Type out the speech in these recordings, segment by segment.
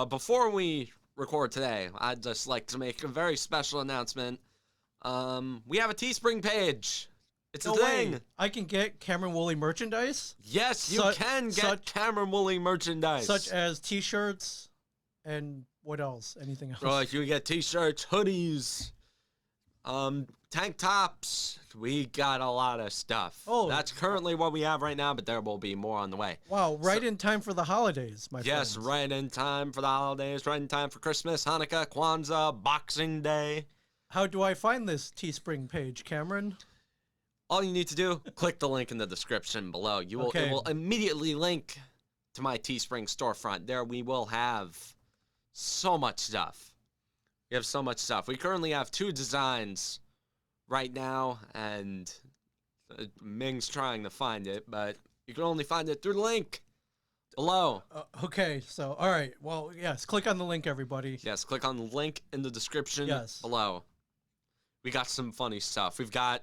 Before we record today, I'd just like to make a very special announcement. We have a Teespring page. It's a thing. Way. I can get Cameron Woolley merchandise. Yes, you can get Cameron Woolley merchandise. Such as T-shirts and what else? Anything else? Like you get T-shirts, hoodies, tank tops. We got a lot of stuff. Oh, that's currently what we have right now, but there will be more on the way. Wow, right in time for the holidays, my friend. Yes, right in time for the holidays, right in time for Christmas, Hanukkah, Kwanzaa, Boxing Day. How do I find this Teespring page, Cameron? All you need to do, click the link in the description below. It will immediately link to my Teespring storefront. There we will have so much stuff. We have so much stuff. We currently have 2 designs right now, and Ming's trying to find it, but you can only find it through the link below. Okay, so, all right. Well, yes, click on the link, everybody. Yes, click on the link in the description below. We got some funny stuff. We've got,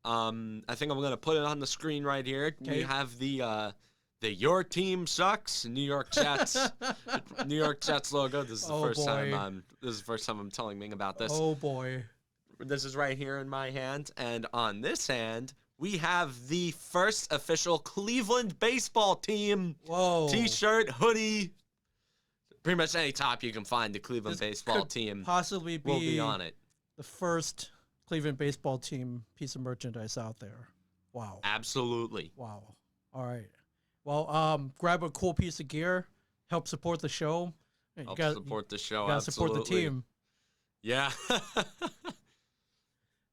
I think I'm going to put it on the screen right here. Okay. We have the Your Team Sucks New York Jets New York Jets logo. This is the first time I'm telling Ming about this. Oh boy. This is right here in my hand, and on this hand we have the first official Cleveland baseball team T-shirt, hoodie, pretty much any top you can find. The Cleveland baseball team possibly will be on it. The first Cleveland baseball team piece of merchandise out there. Wow. Absolutely. Wow. All right. Well, grab a cool piece of gear, help support the show. Support the show. Gotta support the team. Yeah.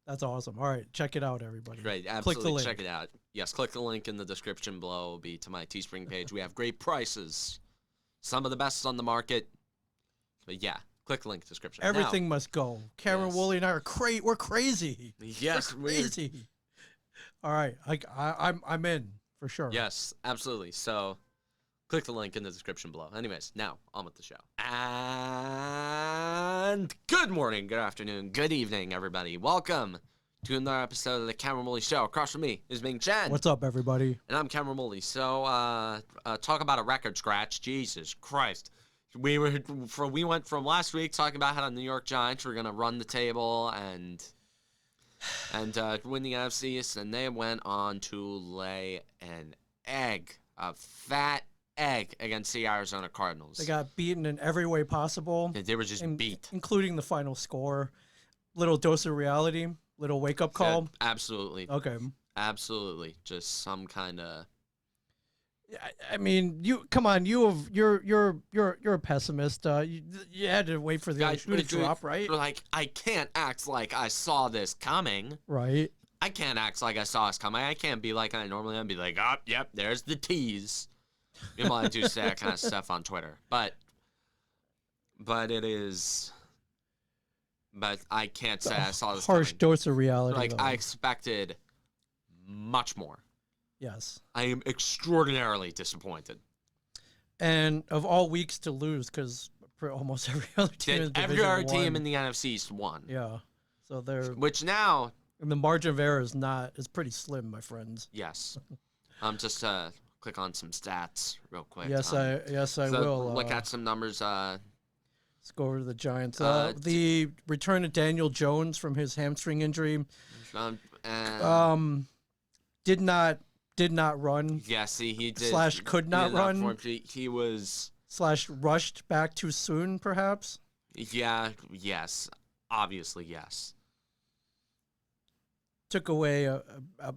That's awesome. All right, check it out, everybody. Great, absolutely. Click the link. Check it out. Yes, click the link in the description below. It will be to my Teespring page. We have great prices, some of the best on the market. But yeah, click the link in the description. Everything must go. Cameron Woolley and I are we're crazy. Yes, we're crazy. All right, I'm in for sure. Yes, absolutely. So, click the link in the description below. Anyways, now on with the show. And good morning, good afternoon, good evening, everybody. Welcome to another episode of the Cameron Woolley Show. Across from me is Ming Chen. What's up, everybody? And I'm Cameron Woolley. So, talk about a record scratch. Jesus Christ. We went from last week talking about how the New York Giants were gonna run the table and win the NFC East, and they went on to lay an egg, a fat egg against the Arizona Cardinals. They got beaten in every way possible. They were just beat. Including the final score. Little dose of reality, little wake-up call. Yeah, absolutely. Okay. Absolutely. Just some kind of... I mean, you're a pessimist. You had to wait for the shoe to drop, right? Like, I can't act like I saw this coming. Right. I can't act like I saw this coming. I can't be like I normally am. Be like, oh, yep, there's the tease. You know, I do say that kind of stuff on Twitter, but it is. But I can't say I saw this harsh coming. Dose of reality. Like I expected much more. Yes. I am extraordinarily disappointed. And of all weeks to lose, because almost every other team, every other team in the NFC East won. Yeah. So they're which now. And the margin of error is pretty slim, my friends. Yes. Just click on some stats real quick. Yes, I will. Look at some numbers. Let's go over to the Giants. The return of Daniel Jones from his hamstring injury. Did not run. Yes, he did. / could not run. He was / rushed back too soon, perhaps. Yeah. Yes. Obviously, yes. Took away a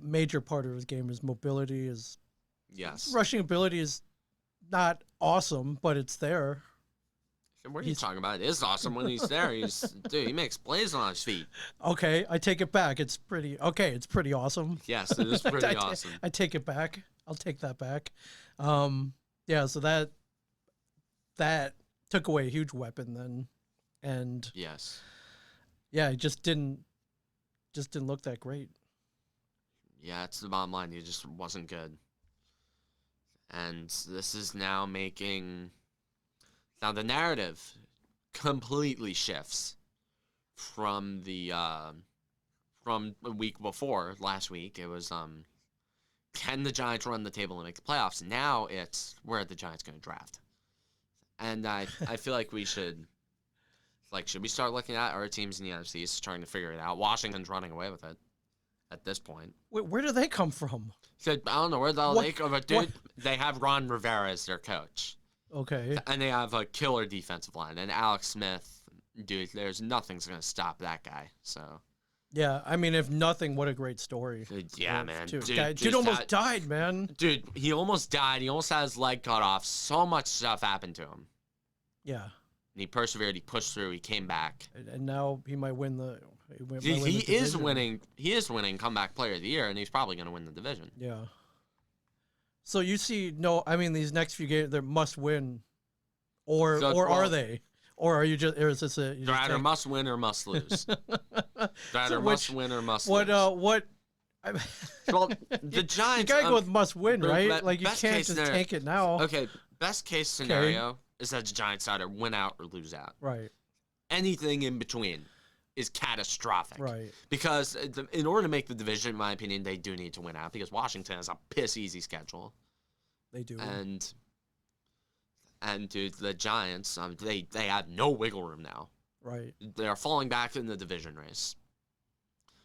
major part of his game. His mobility, his rushing ability is not awesome, but it's there. What are you talking about? It is awesome when he's there. Dude, he makes plays on his feet. Okay, I take it back. It's pretty awesome. Yes, it is pretty awesome. I take it back. I'll take that back. Yeah, so that took away a huge weapon then, and yes, yeah, it just didn't look that great. Yeah, it's the bottom line. He just wasn't good. And this is now making... Now, the narrative completely shifts from the... from a week before, last week. It was, can the Giants run the table and make the playoffs? Now it's, where are the Giants going to draft? And I feel like we should we start looking at our teams in the NFC East, trying to figure it out? Washington's running away with it at this point. Where do they come from? So, I don't know where they come, but dude, they have Ron Rivera as their coach. Okay. And they have a killer defensive line. And Alex Smith, dude, there's nothing's going to stop that guy. So. Yeah, I mean, if nothing, what a great story. Yeah, man. Dude almost died, man. Dude, he almost died. He almost had his leg cut off. So much stuff happened to him. Yeah. And he persevered. He pushed through. He came back. And now he might win the. He is winning. He is winning comeback player of the year, and he's probably going to win the division. Yeah. So you see, these next few games, they're must win, or are they? Or are you just? Or is this a? They're either must win or must lose. They're either must win or must lose. What? Well, the Giants. You gotta go with must win, right? Like you can't just tank it now. Okay, best case scenario is that the Giants either win out or lose out. Right. Anything in between is catastrophic. Right. Because in order to make the division, in my opinion, they do need to win out because Washington has a piss easy schedule. They do. And dude, the Giants, they have no wiggle room now. Right. They are falling back in the division race.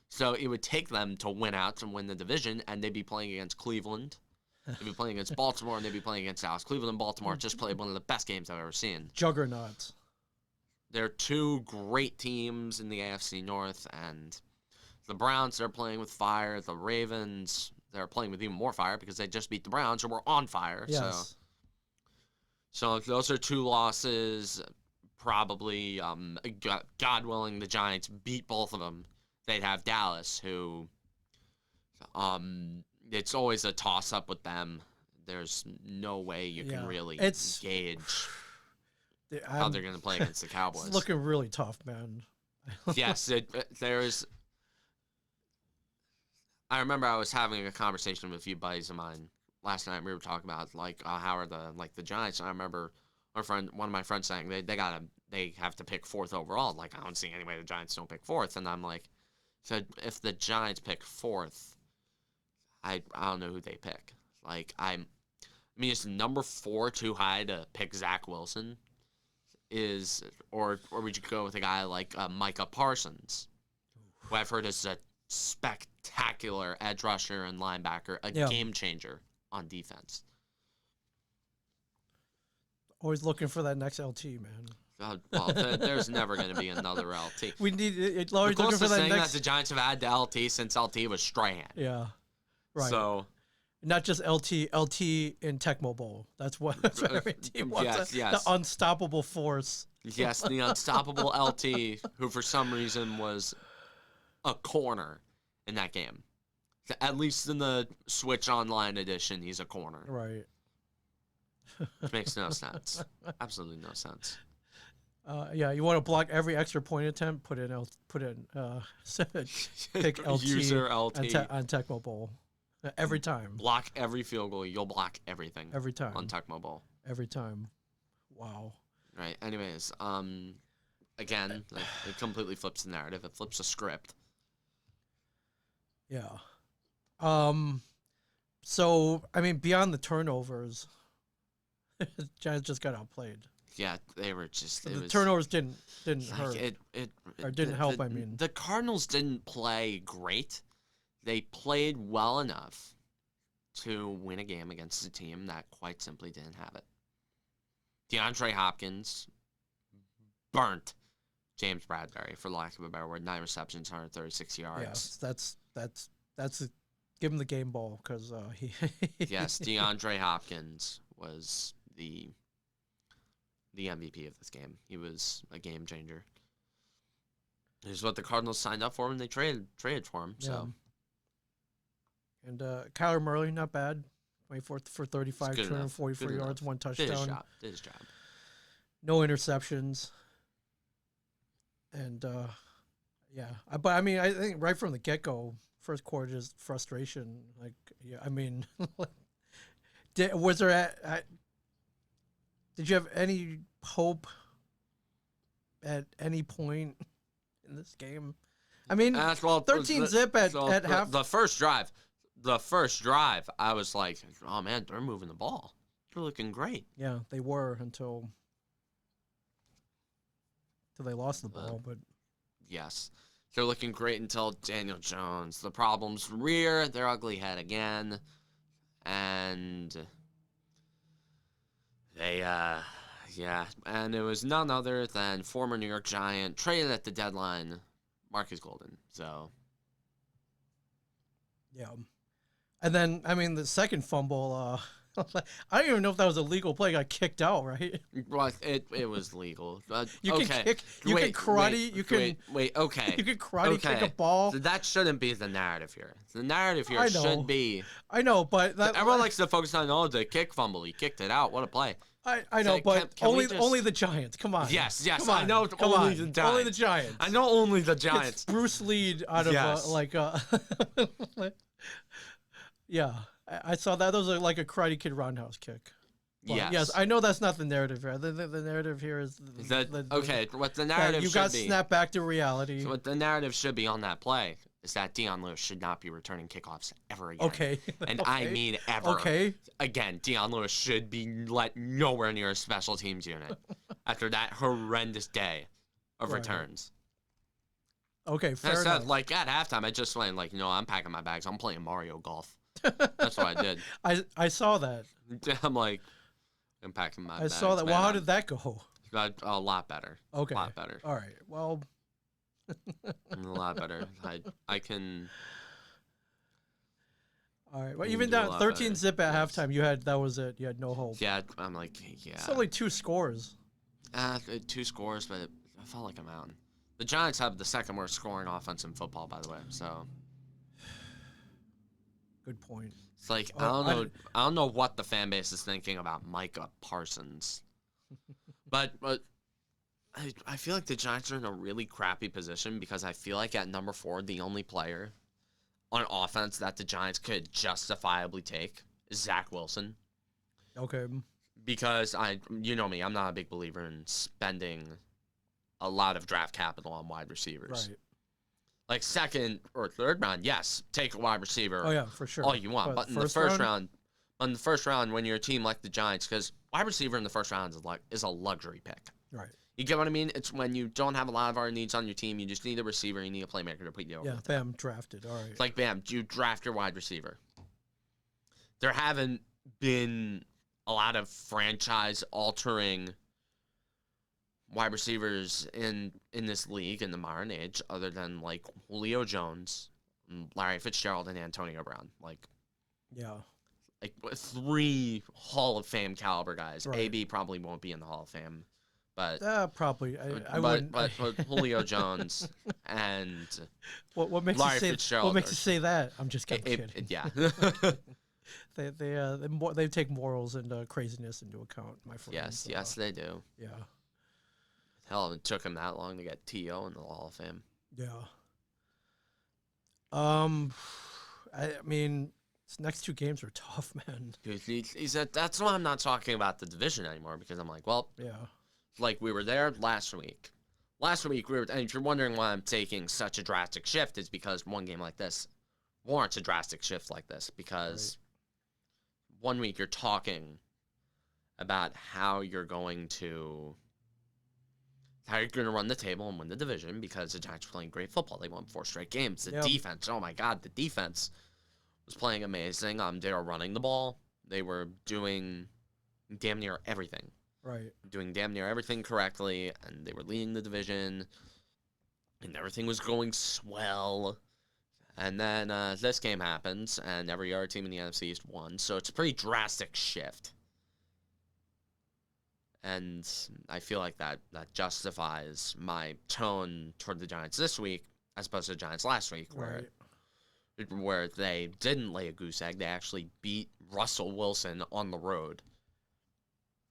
So it would take them to win out to win the division, and they'd be playing against Cleveland. They'd be playing against Baltimore, and they'd be playing against Dallas. Cleveland and Baltimore just played one of the best games I've ever seen. Juggernauts. They're two great teams in the AFC North, and the Browns, they're playing with fire. The Ravens, they're playing with even more fire because they just beat the Browns, and we're on fire. Yes. So those are two losses. Probably, God willing, the Giants beat both of them. They'd have Dallas, who, it's always a toss-up with them. There's no way you can really gauge how they're going to play against the Cowboys. It's looking really tough, man. Yes, there's... I remember I was having a conversation with a few buddies of mine last night. We were talking about how are the Giants. And I remember one of my friends saying they have to pick fourth overall. Like, I don't see any way the Giants don't pick fourth. And I'm like, so if the Giants pick fourth, I don't know who they pick. Like, I mean, is number 4 too high to pick Zach Wilson? Or would you go with a guy like Micah Parsons, who I've heard is a spectacular edge rusher and linebacker, a game changer on defense. Always looking for that next LT, man. Well, there's never going to be another LT. We need it. The closest thing that the Giants have had to LT since LT was Strahan. Yeah, right. So, not just LT in Tecmo Bowl. That's what every team wants. Yes. The unstoppable force. Yes, the unstoppable LT, who for some reason was a corner in that game. At least in the Switch Online edition, he's a corner. Right. Which makes no sense. Absolutely no sense. Yeah, you want to block every extra point attempt. Put in pick LT, user LT on Tecmo Bowl every time. Block every field goal. You'll block everything every time on Tecmo Bowl. Every time. Wow. Right. Anyways, again, it completely flips the narrative. It flips the script. Yeah. So I mean, beyond the turnovers, Giants just got outplayed. Yeah, they were just. The turnovers didn't hurt. Or didn't help. I mean, the Cardinals didn't play great. They played well enough to win a game against a team that quite simply didn't have it. DeAndre Hopkins burnt James Bradbury, for lack of a better word. 9 receptions, 136 yards. Yes, that's give him the game ball because he. Yes, DeAndre Hopkins was the MVP of this game. He was a game changer. Here's what the Cardinals signed up for when they traded for him. So. Yeah. And Kyler Murray, not bad. 24 for 35, 244 yards, 1 touchdown. Did his job. No interceptions. And yeah, but I mean, I think right from the get-go, first quarter just frustration. Like, yeah, I mean, did you have any hope at any point in this game? I mean, 13-zip at half. The first drive, I was like, oh man, they're moving the ball. They're looking great. Yeah, they were until till they lost the ball. But yes, they're looking great until Daniel Jones. The problems rear their ugly head again, and they yeah, and it was none other than former New York Giant traded at the deadline, Marcus Golden. So yeah, and then I mean the second fumble. I don't even know if that was a legal play. Got kicked out, right? Well, it was legal. You okay. can kick. You can karate. You can wait. Okay. You can karate kick a ball. So that shouldn't be the narrative here. The narrative here should be. I know, but everyone likes to focus on the kick fumble. He kicked it out. What a play. I know, but only the Giants. Come on. Yes. Come on. I know. Only the Giants. Only the Giants. I know only the Giants. It's Bruce Lee out of yeah. I saw that. That was like a Karate Kid roundhouse kick. But yes, I know that's not the narrative here. The narrative here is what the narrative you should got be. Snapped back to reality. So what the narrative should be on that play is that Dion Lewis should not be returning kickoffs ever again. Okay. And I mean ever. Okay. Again, Dion Lewis should be let nowhere near a special teams unit after that horrendous day of returns. Okay, fair enough. Like at halftime, I just went like, I'm packing my bags. I'm playing Mario Golf. That's what I did. I saw that. I'm like, I'm packing my bags. I saw that. Man, well, how did that go? A lot better. Okay. A lot better. All right. Well. A lot better. I can. All right. Well, even down 13 zip at halftime, that was it. You had no hope. Yeah, I'm like, yeah. It's only 2 scores. 2 scores, but I felt like a mountain. The Giants have the second worst scoring offense in football, by the way. So. Good point. It's like I don't know what the fan base is thinking about Micah Parsons, but I feel like the Giants are in a really crappy position because I feel like at number 4, the only player on offense that the Giants could justifiably take is Zach Wilson. Okay. Because you know me, I'm not a big believer in spending a lot of draft capital on wide receivers. Right. Like second or third round, yes, take a wide receiver. Oh yeah, for sure. All you want, but in the first round, when you're a team like the Giants, because wide receiver in the first round is a luxury pick. Right. You get what I mean? It's when you don't have a lot of our needs on your team. You just need a receiver. You need a playmaker to put you over. Yeah, bam, drafted. All right. It's like bam, you draft your wide receiver. There haven't been a lot of franchise-altering wide receivers in this league in the modern age, other than like Julio Jones, Larry Fitzgerald, and Antonio Brown. Like 3 Hall of Fame caliber guys. Right. AB probably won't be in the Hall of Fame, but probably but Julio Jones and what makes Larry you say Fitzgerald. What makes you say that? I'm just kidding. Yeah. They take morals and craziness into account, my friend. Yes, they do. Yeah. Hell, it took him that long to get T.O. in the Hall of Fame. Yeah. I mean, his next 2 games are tough, man. That's why I'm not talking about the division anymore, because I'm like, well, yeah, like we were there last week. Last week, and if you're wondering why I'm taking such a drastic shift, it's because one game like this warrants a drastic shift like this, because one week you're talking about how you're going to run the table and win the division because the Giants are playing great football. They won 4 straight games. The defense, oh my God, the defense was playing amazing. They were running the ball. They were doing damn near everything. Right. Doing damn near everything correctly, and they were leading the division, and everything was going swell. And then this game happens, and every other team in the NFC East won. So it's a pretty drastic shift. And I feel like that justifies my tone toward the Giants this week as opposed to the Giants last week, where they didn't lay a goose egg. They actually beat Russell Wilson on the road.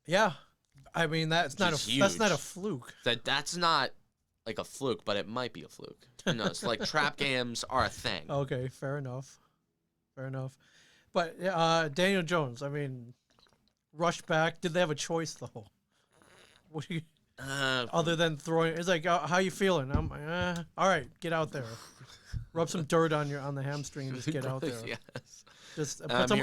Yeah. I mean, that's not a fluke. That's not like a fluke, but it might be a fluke. Who knows? Like, trap games are a thing. Okay, fair enough. But Daniel Jones, I mean, rushed back. Did they have a choice, though? Other than throwing, it's like, how you feeling? I'm all right, get out there, rub some dirt on the hamstring, and just get out there. Yes. Just put some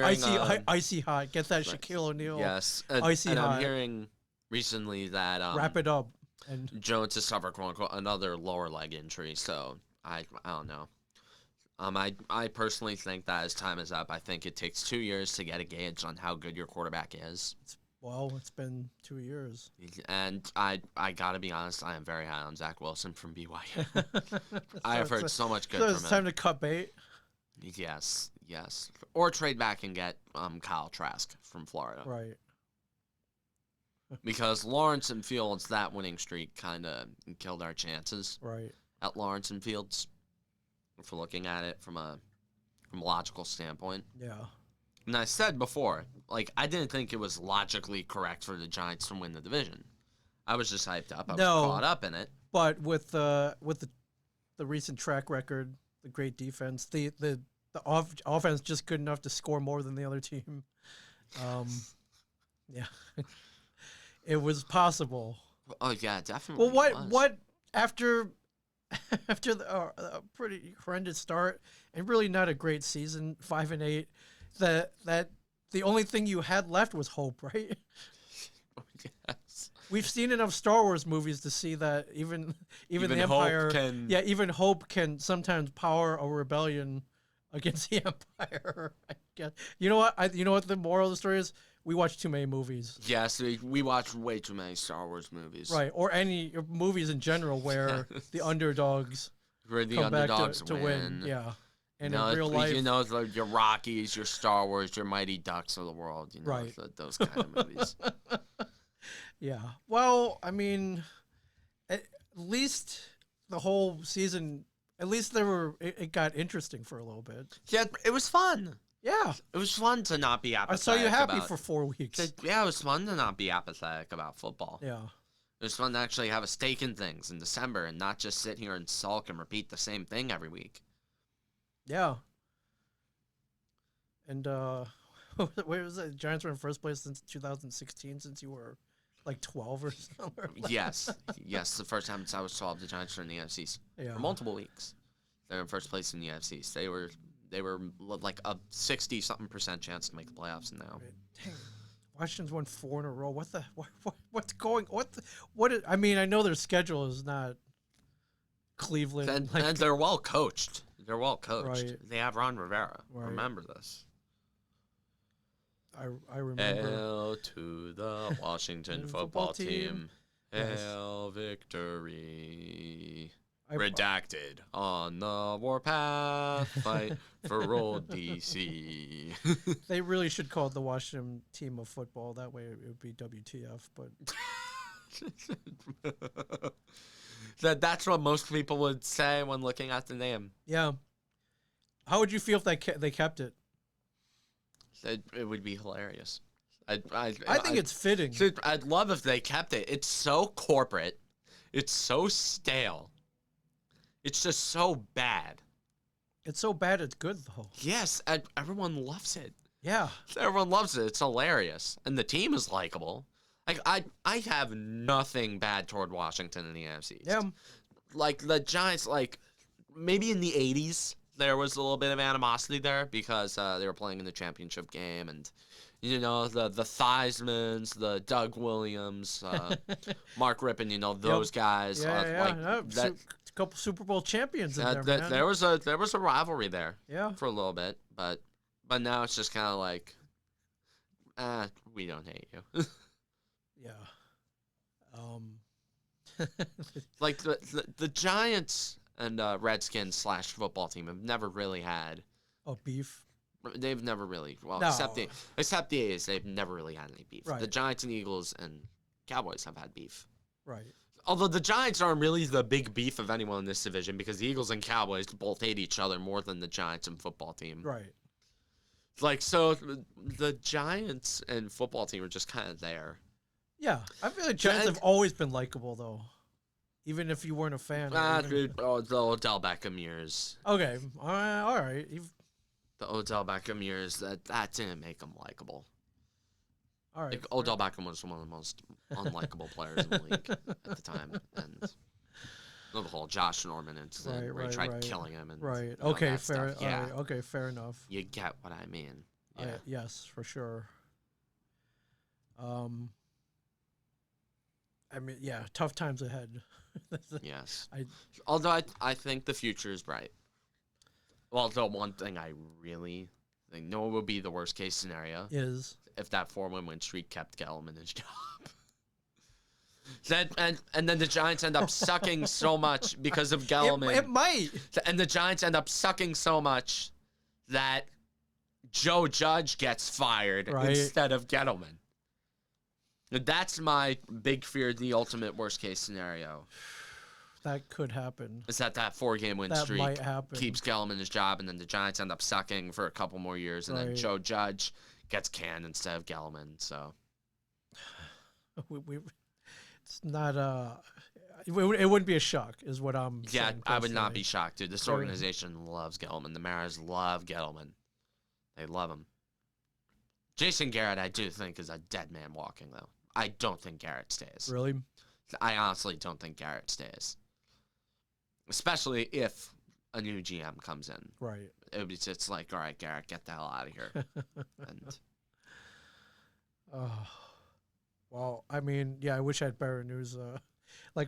icy hot. Get that Shaquille O'Neal. Yes, icy hot. I'm hearing recently that wrap it up. And Jones has suffered, quote unquote, another lower leg injury, so I don't know. I personally think that as time is up, I think it takes 2 years to get a gauge on how good your quarterback is. It's been 2 years. And I gotta be honest, I am very high on Zach Wilson from BYU. I have heard so much good from him. So it's time to cut bait? Yes. Or trade back and get Kyle Trask from Florida. Right. Because Lawrence and Fields, that winning streak kind of killed our chances. Right. At Lawrence and Fields, if we're looking at it from a logical standpoint. Yeah. And I said before, like, I didn't think it was logically correct for the Giants to win the division. I was just hyped up. I was caught up in it. But with the recent track record, the great defense, the offense just good enough to score more than the other team. Yeah. It was possible. Oh yeah, definitely. Well, what after the pretty horrendous start and really not a great season, 5-8, that the only thing you had left was hope, right? Yes. We've seen enough Star Wars movies to see that even the Empire, even hope can sometimes power a rebellion against the Empire. I guess. You know what the moral of the story is? We watch too many movies. Yes, we watch way too many Star Wars movies. Right, or any movies in general where the underdogs come back to win. Yeah. And in real life, your Rockies, your Star Wars, your Mighty Ducks of the world, right. Those kind of movies. Yeah. Well, I mean, at least the whole season, at least it got interesting for a little bit. Yeah, it was fun. Yeah. It was fun to not be apathetic. I saw you happy for 4 weeks. Yeah, it was fun to not be apathetic about football. Yeah. It was fun to actually have a stake in things in December and not just sit here and sulk and repeat the same thing every week. Yeah. And where was it? Giants were in first place since 2016, since you were like 12 or something. Yes. The first time since I was 12, the Giants were in the NFCs for multiple weeks. They were in first place in the NFCs. They were like a 60-something% chance to make the playoffs now. Dang. Washington's won 4 in a row. What's going? I mean, I know their schedule is not Cleveland. And they're well coached. They're well coached. Right. They have Ron Rivera. Right. Remember this. I remember. Hail to the Washington football team. Hail victory. Redacted on the warpath, fight for old DC. They really should call it the Washington team of football. That way it would be WTF. But that's what most people would say when looking at the name. Yeah. How would you feel if they kept it? It would be hilarious. I think it's fitting. I'd love if they kept it. It's so corporate. It's so stale. It's just so bad. It's so bad it's good, though. Yes, everyone loves it. Yeah. Everyone loves it. It's hilarious. And the team is likable. Like, I have nothing bad toward Washington in the NFC. Yeah. Like, the Giants, like, maybe in the 80s, there was a little bit of animosity there because they were playing in the championship game. And, the Theismans, the Doug Williams, Mark Rippon, those guys. A couple Super Bowl champions in there, man. There was a rivalry there. Yeah. For a little bit, but now it's just kind of like, we don't hate you. Yeah. Like the Giants and Redskins / football team have never really had beef. They've never really except the A's. They've never really had any beef. Right. The Giants and Eagles and Cowboys have had beef. Right. Although the Giants aren't really the big beef of anyone in this division because the Eagles and Cowboys both hate each other more than the Giants and football team. Right. Like, so the Giants and football team are just kind of there. Yeah. I feel like Giants have always been likable, though. Even if you weren't a fan. The Odell Beckham years. Okay. All right. The Odell Beckham years, that didn't make him likable. All right. Like, Odell Beckham was one of the most unlikable players in the league at the time. And the whole Josh Norman incident where he tried killing him. And, Okay, fair. Yeah. Right. Okay, fair enough. You get what I mean. Yeah. Yes, for sure. I mean, yeah, tough times ahead. Yes. Although I think the future is bright. Well, the one thing I really think would be the worst case scenario is if that 4-win streak kept Gelman his job. And then the Giants end up sucking so much because of Gelman. It might. And the Giants end up sucking so much that Joe Judge gets fired instead of Gettleman. That's my big fear, the ultimate worst case scenario. That could happen. Is that 4-game win streak might happen. Keeps Gelman his job, and then the Giants end up sucking for a couple more years, and then Joe Judge gets canned instead of Gelman. So it's not it wouldn't be a shock, is what I'm saying. I would not be shocked, dude. This organization loves Gettleman. The Maras love Gettleman. They love him. Jason Garrett, I do think, is a dead man walking, though. I don't think Garrett stays. Really? I honestly don't think Garrett stays. Especially if a new GM comes in. Right. It's like, all right, Garrett, get the hell out of here. Well, I mean, yeah, I wish I had better news. I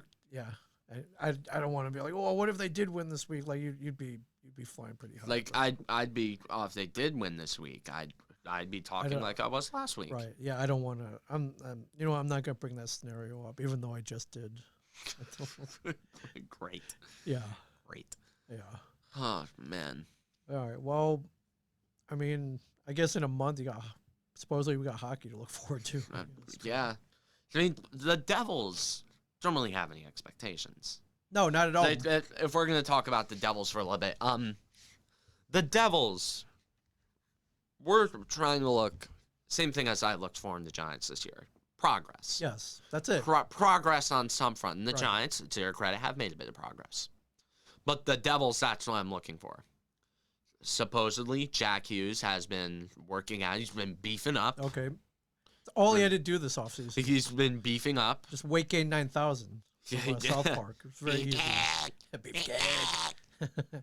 don't want to be like, oh, what if they did win this week? Like, you'd be flying pretty hard. Like, I'd be, if they did win this week, I'd be talking like I was last week. Right. Yeah, I don't want to. I'm not gonna bring that scenario up, even though I just did. Great. Yeah. Great. Yeah. Oh man. All right. Well, I mean, I guess in a month supposedly we got hockey to look forward to. Yeah. I mean, the Devils don't really have any expectations. No, not at all. If we're gonna talk about the Devils for a little bit, the Devils. We're trying to look same thing as I looked for in the Giants this year. Progress. Yes, that's it. Progress on some front. And the Giants, to their credit, have made a bit of progress. But the Devils, that's what I'm looking for. Supposedly, Jack Hughes has been working out. He's been beefing up. Okay. All he had to do this offseason. He's been beefing up. Just weight gain 9,000 from South Park. It's very easy.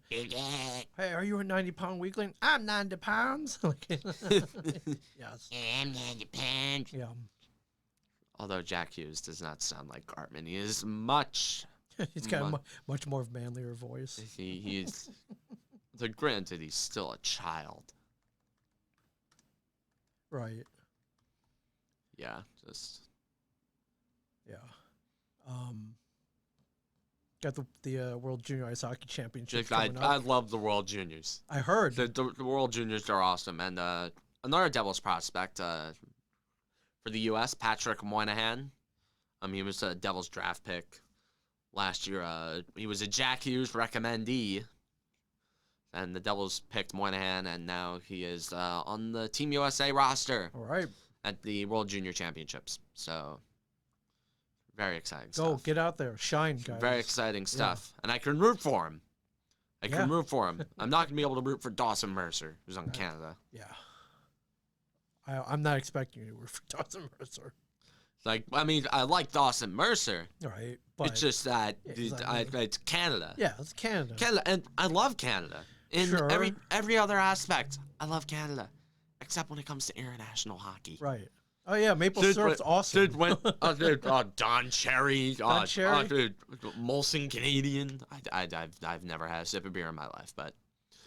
Hey, are you a 90-pound weakling? I'm 90 pounds. Yes. I'm 90 pounds. Yeah. Although Jack Hughes does not sound like Cartman. He is much... He's got a much more manlier voice. He's... Granted, he's still a child. Right. Yeah, just... Yeah. Got the World Junior Ice Hockey Championship coming up. I love the World Juniors. I heard. The World Juniors are awesome. And another Devils prospect for the U.S., Patrick Moynihan. He was a Devils draft pick last year. He was a Jack Hughes recommendee. And the Devils picked Moynihan, and now he is on the Team USA roster. All right. At the World Junior Championships. So... very exciting stuff. Go, get out there. Shine, guys. Very exciting stuff. Yeah. And I can root for him. I can root for him. I'm not going to be able to root for Dawson Mercer, who's on Canada. Yeah. I'm not expecting you to root for Dawson Mercer. Like, I mean, I like Dawson Mercer. Right. But it's just that it's Canada. Yeah, it's Canada. Canada, and I love Canada. In every other aspect, I love Canada. Except when it comes to international hockey. Right. Oh yeah, maple syrup's awesome. Don Cherry, Don Cherry, Molson Canadian. I've never had a sip of beer in my life, but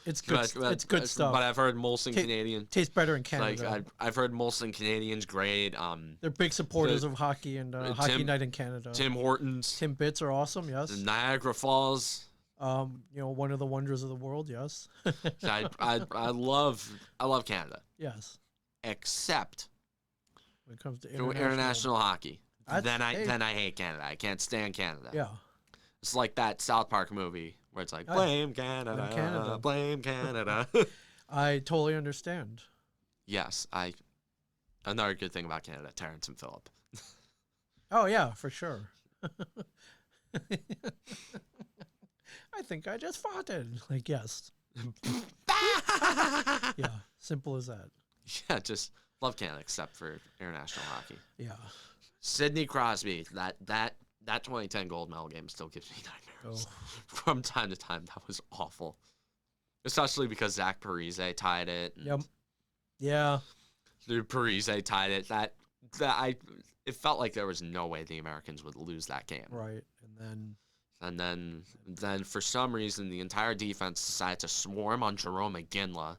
it's good. It's good stuff. But I've heard Molson Canadian tastes better in Canada. Like I've heard Molson Canadian's great. They're big supporters of hockey and Hockey Night in Canada. Tim Hortons, Tim Bits are awesome. Yes. The Niagara Falls. One of the wonders of the world. Yes. I love Canada. Yes. Except. When it comes to international hockey, then I hate Canada. I can't stand Canada. Yeah, it's like that South Park movie where it's like blame Canada, blame Canada. I totally understand. Yes, another good thing about Canada, Terrence and Phillip. Oh yeah, for sure. I think I just farted. Like yes. Yeah, simple as that. Yeah, just. Love Canada, except for international hockey. Yeah. Sidney Crosby, that 2010 gold medal game still gives me nightmares. Oh. From time to time, that was awful. Especially because Zach Parise tied it. Yep. Yeah. Parise tied it. it felt like there was no way the Americans would lose that game. Right, and then for some reason the entire defense decided to swarm on Jerome McGinley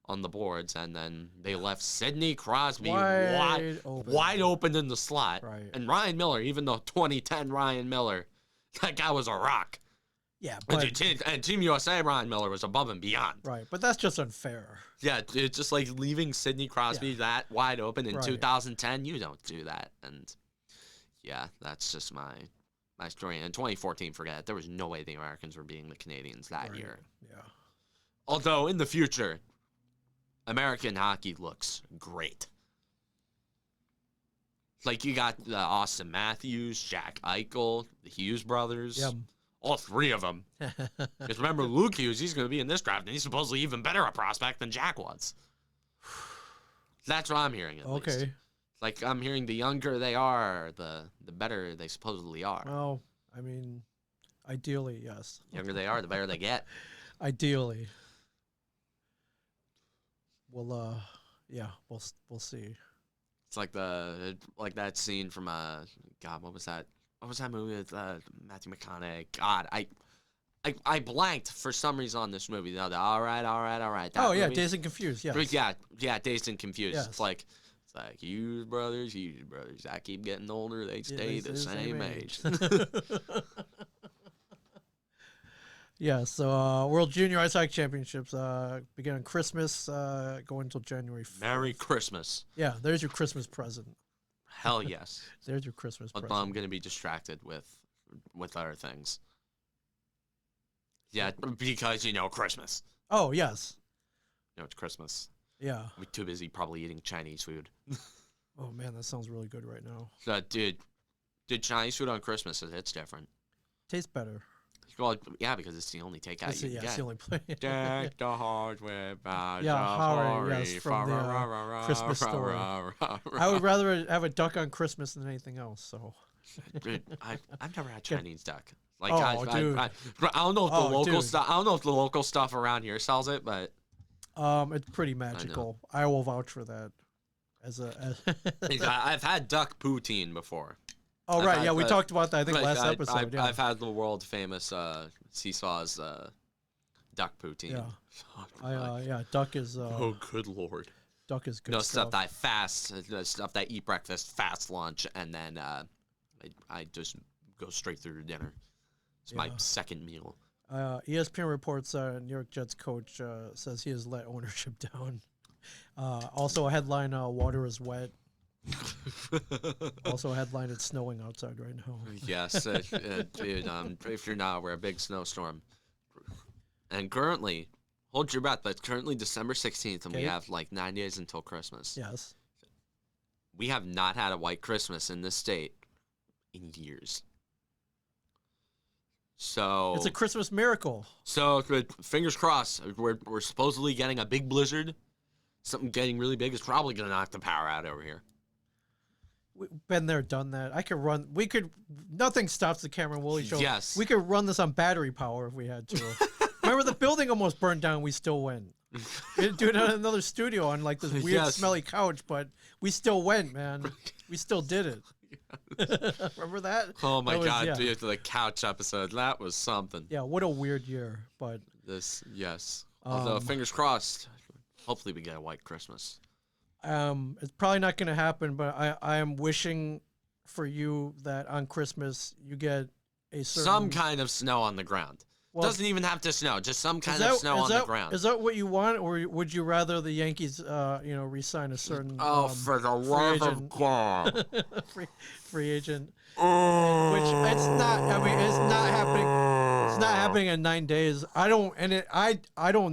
on the boards, and then they left Sidney Crosby wide open in the slot. Right. And Ryan Miller, even though 2010 Ryan Miller, that guy was a rock. Yeah, but and Team USA Ryan Miller was above and beyond. Right, but that's just unfair. Yeah, it's just like leaving Sidney Crosby that wide open in 2010. You don't do that, and yeah, that's just my story. In 2014, forget it. There was no way the Americans were beating the Canadians that year. Yeah. Although in the future, American hockey looks great. Like you got Austin Matthews, Jack Eichel, the Hughes brothers. Yep. All three of them. Because remember, Luke Hughes, he's going to be in this draft, and he's supposedly even better a prospect than Jack was. That's what I'm hearing, at least. Like, I'm hearing the younger they are, the better they supposedly are. Well, I mean, ideally, yes. The younger they are, the better they get. Ideally. Well, yeah, we'll see. It's like that scene from God, what was that? What was that movie with Matthew McConaughey? God, I blanked for some reason on this movie. All right. Oh yeah, Dazed and Confused. Yes. Yeah, Dazed and Confused. Yes. It's like Hughes brothers. I keep getting older. They stay the same age. Yeah. So World Junior Ice Hockey Championships begin on Christmas, going until January 5th. Merry Christmas. Yeah, there's your Christmas present. Hell yes. There's your Christmas present. But I'm going to be distracted with other things. Yeah, because, Christmas. Oh, yes. It's Christmas. Yeah. I'm too busy probably eating Chinese food. Oh, man, that sounds really good right now. Dude, Chinese food on Christmas, it's different. Tastes better. Well, yeah, because it's the only takeout you can get. It's the only place. Deck the hardware badge. Yes, from the Christmas story. I would rather have a duck on Christmas than anything else. So, Dude, I've never had Chinese duck. Like, dude. I don't know if the local stuff. I don't know if the local stuff around here sells it, but it's pretty magical. I will vouch for that. I've had duck poutine before. Oh, right. We talked about that, I think, last episode. I've had the world famous Seesaw's duck poutine. Yeah. Duck is. Oh, good Lord. Duck is good stuff. Stuff that eat breakfast, fast lunch, and then I just go straight through to dinner. It's my second meal. ESPN reports New York Jets coach says he has let ownership down. Also, a headline: "Water is wet." Also, a headline: "It's snowing outside right now." Yes, dude. If you're not, we're a big snowstorm. And currently, hold your breath. But it's currently December 16th, and we have like 9 days until Christmas. Yes. We have not had a white Christmas in this state in years. So it's a Christmas miracle. So fingers crossed. We're supposedly getting a big blizzard. Something getting really big is probably going to knock the power out over here. We've been there, done that. Nothing stops the Cameron Woolley show. Yes. We could run this on battery power if we had to. Remember, the building almost burned down. We still went. We had to do it on another studio on like this weird, smelly couch, but we still went, man. We still did it. Remember that? Oh my God, dude, the couch episode. That was something. Yeah, what a weird year. But yes. Although, fingers crossed, hopefully we get a white Christmas. It's probably not going to happen, but I am wishing for you that on Christmas you get some kind of snow on the ground. Well, doesn't even have to snow, just some kind of snow on the ground. Is that what you want, or would you rather the Yankees, re-sign a certain for the love of God, free agent? Which it's not. I mean, it's not happening. It's not happening in 9 days. I don't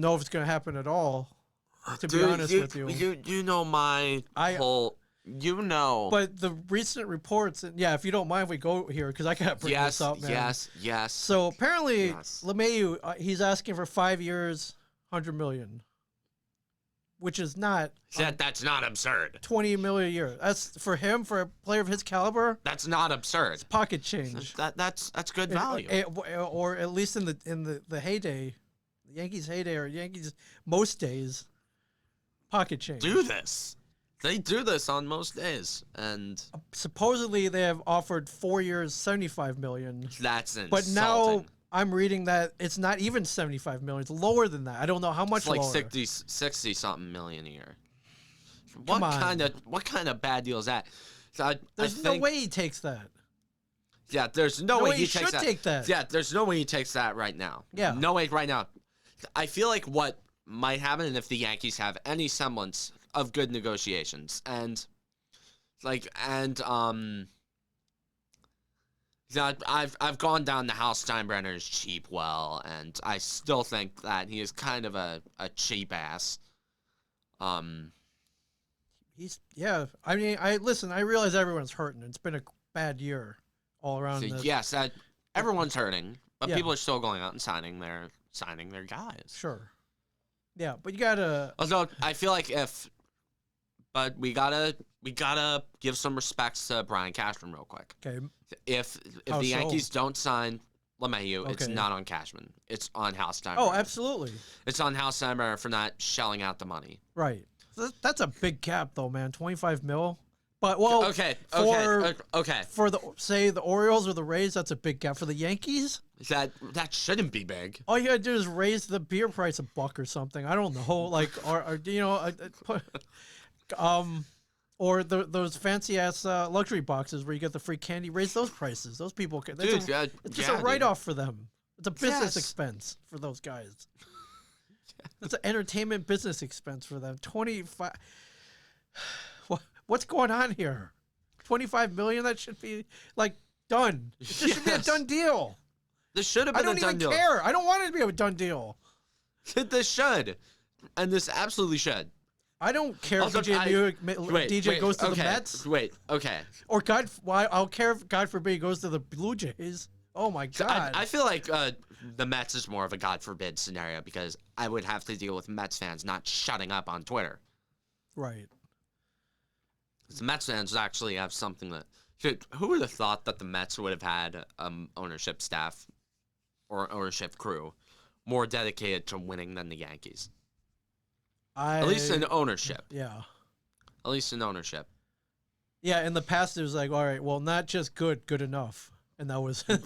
know if it's going to happen at all. To be honest with you, you know my whole. You know. But the recent reports, if you don't mind if we go here, because I got to bring this up, man. Yes. So apparently, LeMahieu, he's asking for 5 years, $100 million, which is not. That's not absurd. $20 million a year. That's for him, for a player of his caliber. That's not absurd. It's pocket change. That's good value. Or at least in the heyday, the Yankees' heyday, or Yankees most days, pocket change. Do this. They do this on most days, and supposedly they have offered 4 years, $75 million. That's insulting. But now I'm reading that it's not even $75 million. It's lower than that. I don't know how much. It's like lower. 60 something million a year. Come What kind of bad deal is that? So there's no way he takes that. Yeah, there's no way he should take that. Yeah, there's no way he takes that right now. Yeah, no way right now. I feel like what might happen if the Yankees have any semblance of good negotiations and I've gone down the Hal Steinbrenner's cheap well, and I still think that he is kind of a cheap ass. I mean, I realize everyone's hurting. It's been a bad year all around. Yes, everyone's hurting, but people are still going out and signing their guys. Sure. Yeah, but you gotta. Although I feel like we gotta give some respects to Brian Cashman real quick. Okay. If the Yankees don't sign LeMahieu, it's not on Cashman. It's on Hal Steinbrenner. Oh, absolutely. It's on Hal Steinbrenner for not shelling out the money. Right. So that's a big cap, though, man. $25 million. But okay. For the Orioles or the Rays, that's a big cap. For the Yankees, that shouldn't be big. All you gotta do is raise the beer price $1 or something. I don't know, like or those fancy ass luxury boxes where you get the free candy. Raise those prices. Those people can. It's just a write off for them. It's a business expense for those guys. It's an entertainment business expense for them. 25. What's going on here? 25 million. That should be like done. It should be a done deal. This should have been a done deal. I don't even care. I don't want it to be a done deal. This should, and this absolutely should. I don't care if DJ goes to the Mets. Or I'll care if, God forbid, he goes to the Blue Jays. Oh my God. I feel like the Mets is more of a God forbid scenario because I would have to deal with Mets fans not shutting up on Twitter. Right. The Mets fans actually have something that. Who would have thought that the Mets would have had ownership staff or ownership crew more dedicated to winning than the Yankees? At least in ownership. Yeah. At least in ownership. Yeah, in the past it was like, all right, well, not just good enough. And that was that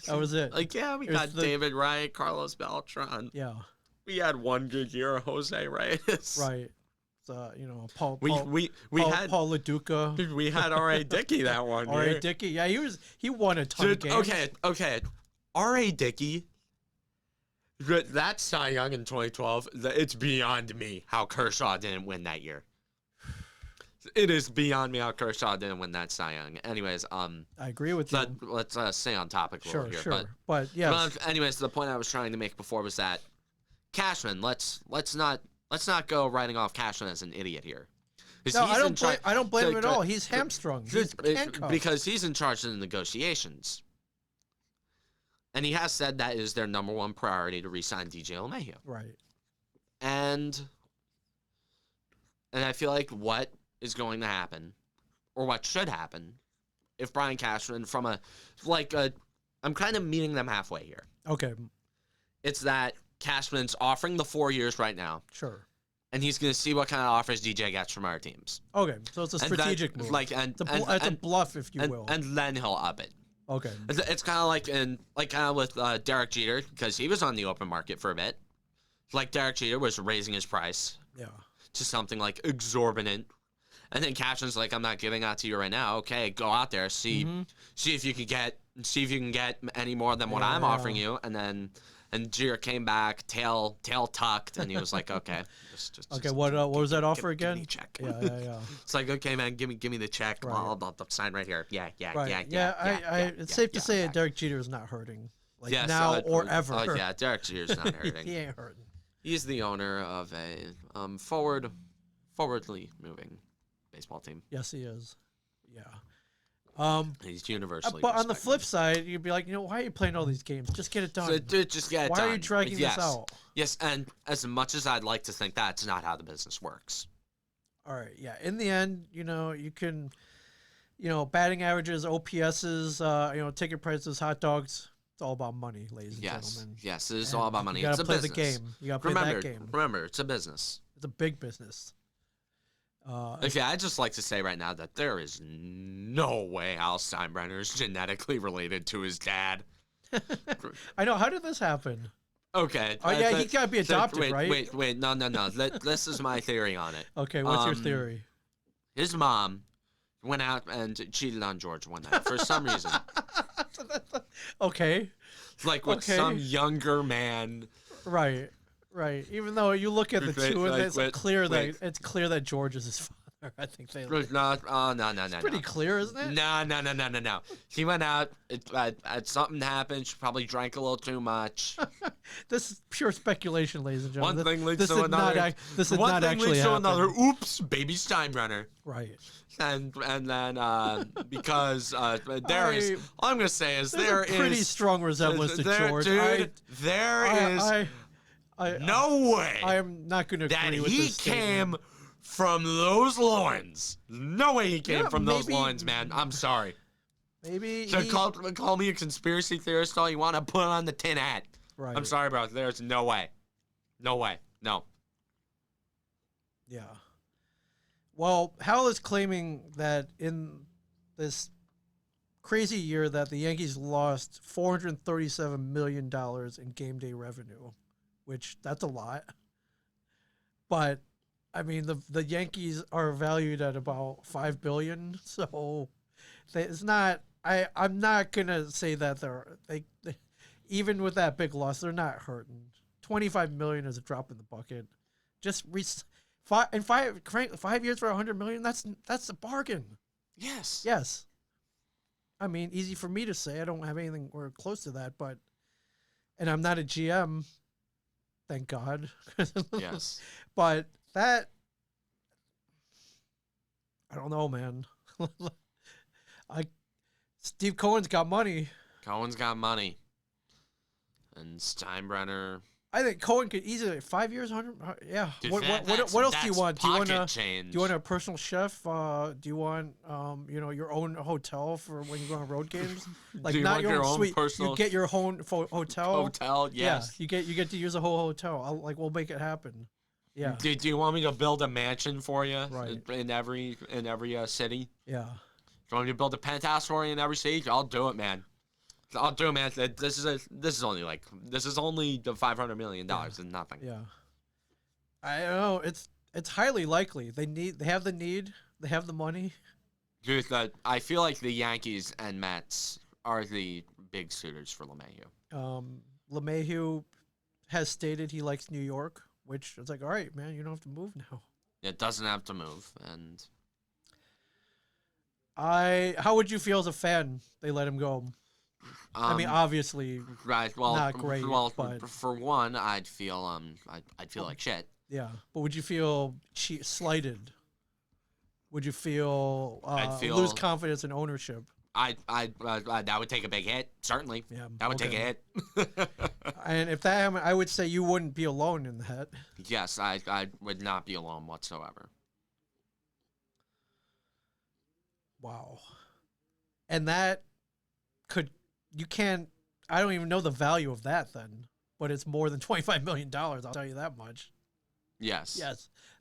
was it. Like, yeah, we got David Wright, Carlos Beltran. Yeah. We had one good year of Jose Reyes. Right. Paul had Paul LaDuca. We had R.A. Dickey that one year. R.A. Dickey, yeah, he won a ton of games. Okay. R.A. Dickey, that Cy Young in 2012, it's beyond me how Kershaw didn't win that year. It is beyond me how Kershaw didn't win that Cy Young. Anyways, I agree with you. Let's stay on topic a little here. Sure. But yeah. Anyways, the point I was trying to make before was that Cashman. Let's not go writing off Cashman as an idiot here. No, I don't blame him at all. He's hamstrung. He's handcuffed. Because he's in charge of the negotiations. And he has said that is their number one priority to re-sign DJ LeMahieu. Right. And I feel like what is going to happen, or what should happen, if Brian Cashman I'm kind of meeting them halfway here. Okay. It's that Cashman's offering the 4 years right now. Sure. And he's going to see what kind of offers DJ gets from our teams. Okay, so it's a strategic move. It's a bluff, if you will. And then he'll up it. Okay. It's kind of like with Derek Jeter, because he was on the open market for a bit. Like Derek Jeter was raising his price. Yeah. To something like exorbitant. And then Cashman's like, I'm not giving that to you right now. Okay, go out there, see if you can get any more than what I'm offering you, and Jeter came back, tail tucked, and he was like, okay, okay. What was that offer again? Give me a check. Yeah. It's like, okay, man, give me the check. Right. I'll sign right here. Yeah. It's safe to say that Derek Jeter is not hurting, now or ever. Oh yeah, Derek Jeter's not hurting. He ain't hurting. He's the owner of a forwardly moving baseball team. Yes, he is. Yeah. He's universally. But on the flip side, you'd be like, why are you playing all these games? Just get it done. Just get it done. Why are you dragging this out? Yes, and as much as I'd like to think that's not how the business works. All right. Yeah. In the end, you can, batting averages, OPSs, ticket prices, hot dogs. It's all about money, ladies and gentlemen. Yes, it is all about money. You gotta play the game. You gotta play that game. Remember, it's a business. It's a big business. Okay, I'd just like to say right now that there is no way Hal Steinbrenner is genetically related to his dad. I know. How did this happen? Okay. Oh, yeah, he got to be adopted, right? Wait. No. This is my theory on it. Okay, what's your theory? His mom went out and cheated on George one night for some reason. Okay. Like with some younger man. Right. Even though you look at the two, and it's clear that George is his father. I think they. No. It's pretty clear, isn't it? No. He went out. Something happened. She probably drank a little too much. This is pure speculation, ladies and gentlemen. One thing leads to another. This did not actually happen. Oops, baby Steinbrenner. Right. And then because there is all I'm gonna say is there is pretty strong resemblance to George. Dude, there is no way I am not going to agree with this statement. That he came from those loins. No way he came from those loins, man. I'm sorry. Maybe so call me a conspiracy theorist all you want to put on the tin hat. Right. I'm sorry, bro. There's no way. No. Yeah. Well, Hal is claiming that in this crazy year that the Yankees lost $437 million in game day revenue, which that's a lot. But I mean, the Yankees are valued at about $5 billion, so it's not. I'm not gonna say that they even with that big loss, they're not hurting. $25 million is a drop in the bucket. Just 5 years for $100 million. That's a bargain. Yes. I mean, easy for me to say. I don't have anything or close to that, and I'm not a GM. Thank God. Yes. But that, I don't know, man. Steve Cohen's got money. And Steinbrenner. I think Cohen could easily 5 years, 100. Yeah. Dude, what else do you want? Do you want a personal chef? Do you want your own hotel for when you go on road games? Like do you not want your own suite. personal. You get your own hotel. Hotel, yes. Yeah. You get to use a whole hotel. We'll make it happen. Yeah. Do you want me to build a mansion for you? Right. In every city? Yeah. Do you want me to build a penthouse for you in every city? I'll do it, man. This is only the $500 million and nothing. Yeah. I don't know. It's highly likely. They have the need. They have the money. Dude, I feel like the Yankees and Mets are the big suitors for LeMahieu. LeMahieu has stated he likes New York, which is like, all right, man, you don't have to move now. It doesn't have to move, and how would you feel as a fan? They let him go. I mean, obviously, right. Well, not great. But for one, I'd feel like shit. Yeah, but would you feel slighted? Would you feel lose confidence in ownership? That would take a big hit. Certainly. Yeah, that would take a hit. And if that happened, I would say you wouldn't be alone in that. Yes, I would not be alone whatsoever. Wow. And that I don't even know the value of that then, but it's more than $25 million. I'll tell you that much. Yes.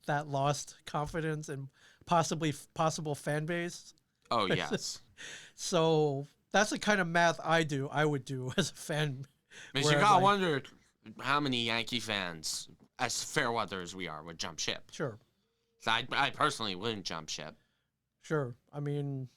That lost confidence and possible fan base. Oh, yes. So that's the kind of math I would do as a fan. Because you gotta wonder how many Yankee fans, as fair weather as we are, would jump ship. Sure. So I personally wouldn't jump ship. Sure. I mean,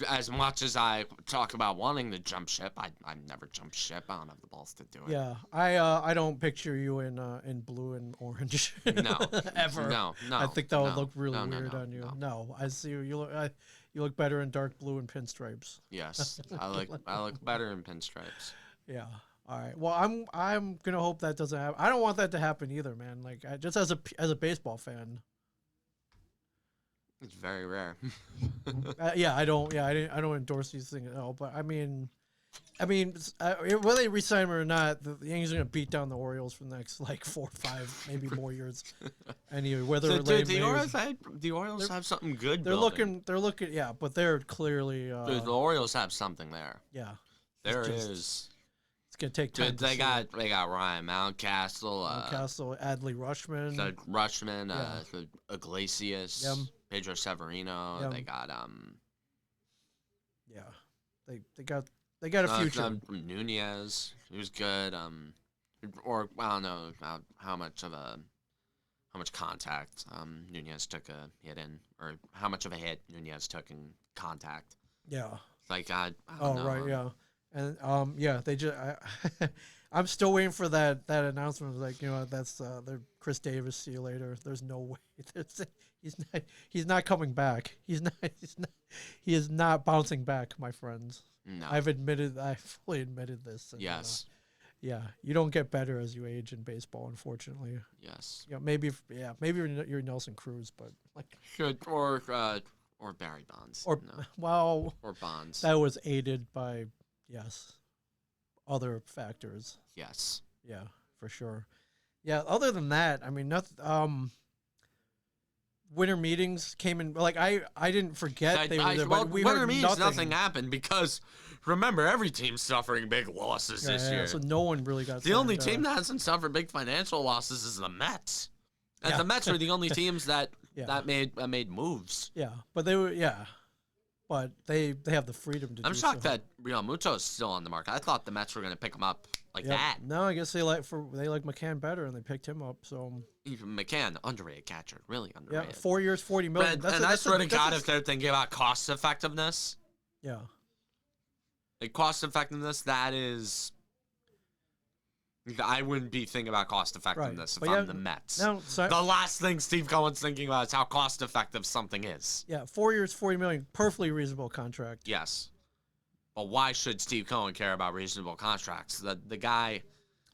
as much as I talk about wanting to jump ship, I never jump ship. I don't have the balls to do it. Yeah, I don't picture you in blue and orange. No, ever. No. I think that would look really weird on you. No, I see you look better in dark blue and pinstripes. Yes, I look better in pinstripes. Yeah. All right. Well, I'm gonna hope that doesn't happen. I don't want that to happen either, man. Like, just as a baseball fan. It's very rare. I don't endorse these things at all. But I mean, whether they resign him or not, the Yankees are gonna beat down the Orioles for the next 4 or 5, maybe more years. Anyway, whether the Orioles have something good. They're looking. Yeah, but they're clearly. The Orioles have something there. Yeah. There is. It's gonna take time. They got Ryan Mountcastle, Adley Rushman, Iglesias, Pedro Severino. They got they got a future. Nunez, he was good. Or I don't know how much contact Nunez took a hit in, or how much of a hit Nunez took in contact. Yeah. Like I don't know. Right, yeah. And they just I'm still waiting for that announcement. Like, that's Chris Davis. See you later. There's no way. He's not coming back. He is not bouncing back, my friends. No. I fully admitted this. And, yes. You don't get better as you age in baseball, unfortunately. Yes. Maybe you're Nelson Cruz, but or Barry Bonds. Or Bonds. That was aided by other factors. Yes. Yeah, for sure. Yeah. Other than that, I mean, nothing. Winter meetings came in. Like I didn't forget they were there, but we winter heard meetings. Nothing happened because remember every team's suffering big losses this year. So no one really got. The only team that hasn't suffered big financial losses is the Mets. And the Mets are the only teams that made moves. Yeah, but they were but they have the freedom to. I'm shocked that Real Muto is still on the market. I thought the Mets were going to pick him up that. No, I guess they like McCann better, and they picked him up. So even McCann, underrated catcher, really underrated. Yeah, 4 years, $40 million. I swear to God, if they're thinking about cost effectiveness, cost effectiveness, that is. I wouldn't be thinking about cost effectiveness if I'm the Mets. The last thing Steve Cohen's thinking about is how cost effective something is. Yeah, 4 years, $40 million, perfectly reasonable contract. Yes, but why should Steve Cohen care about reasonable contracts? The guy,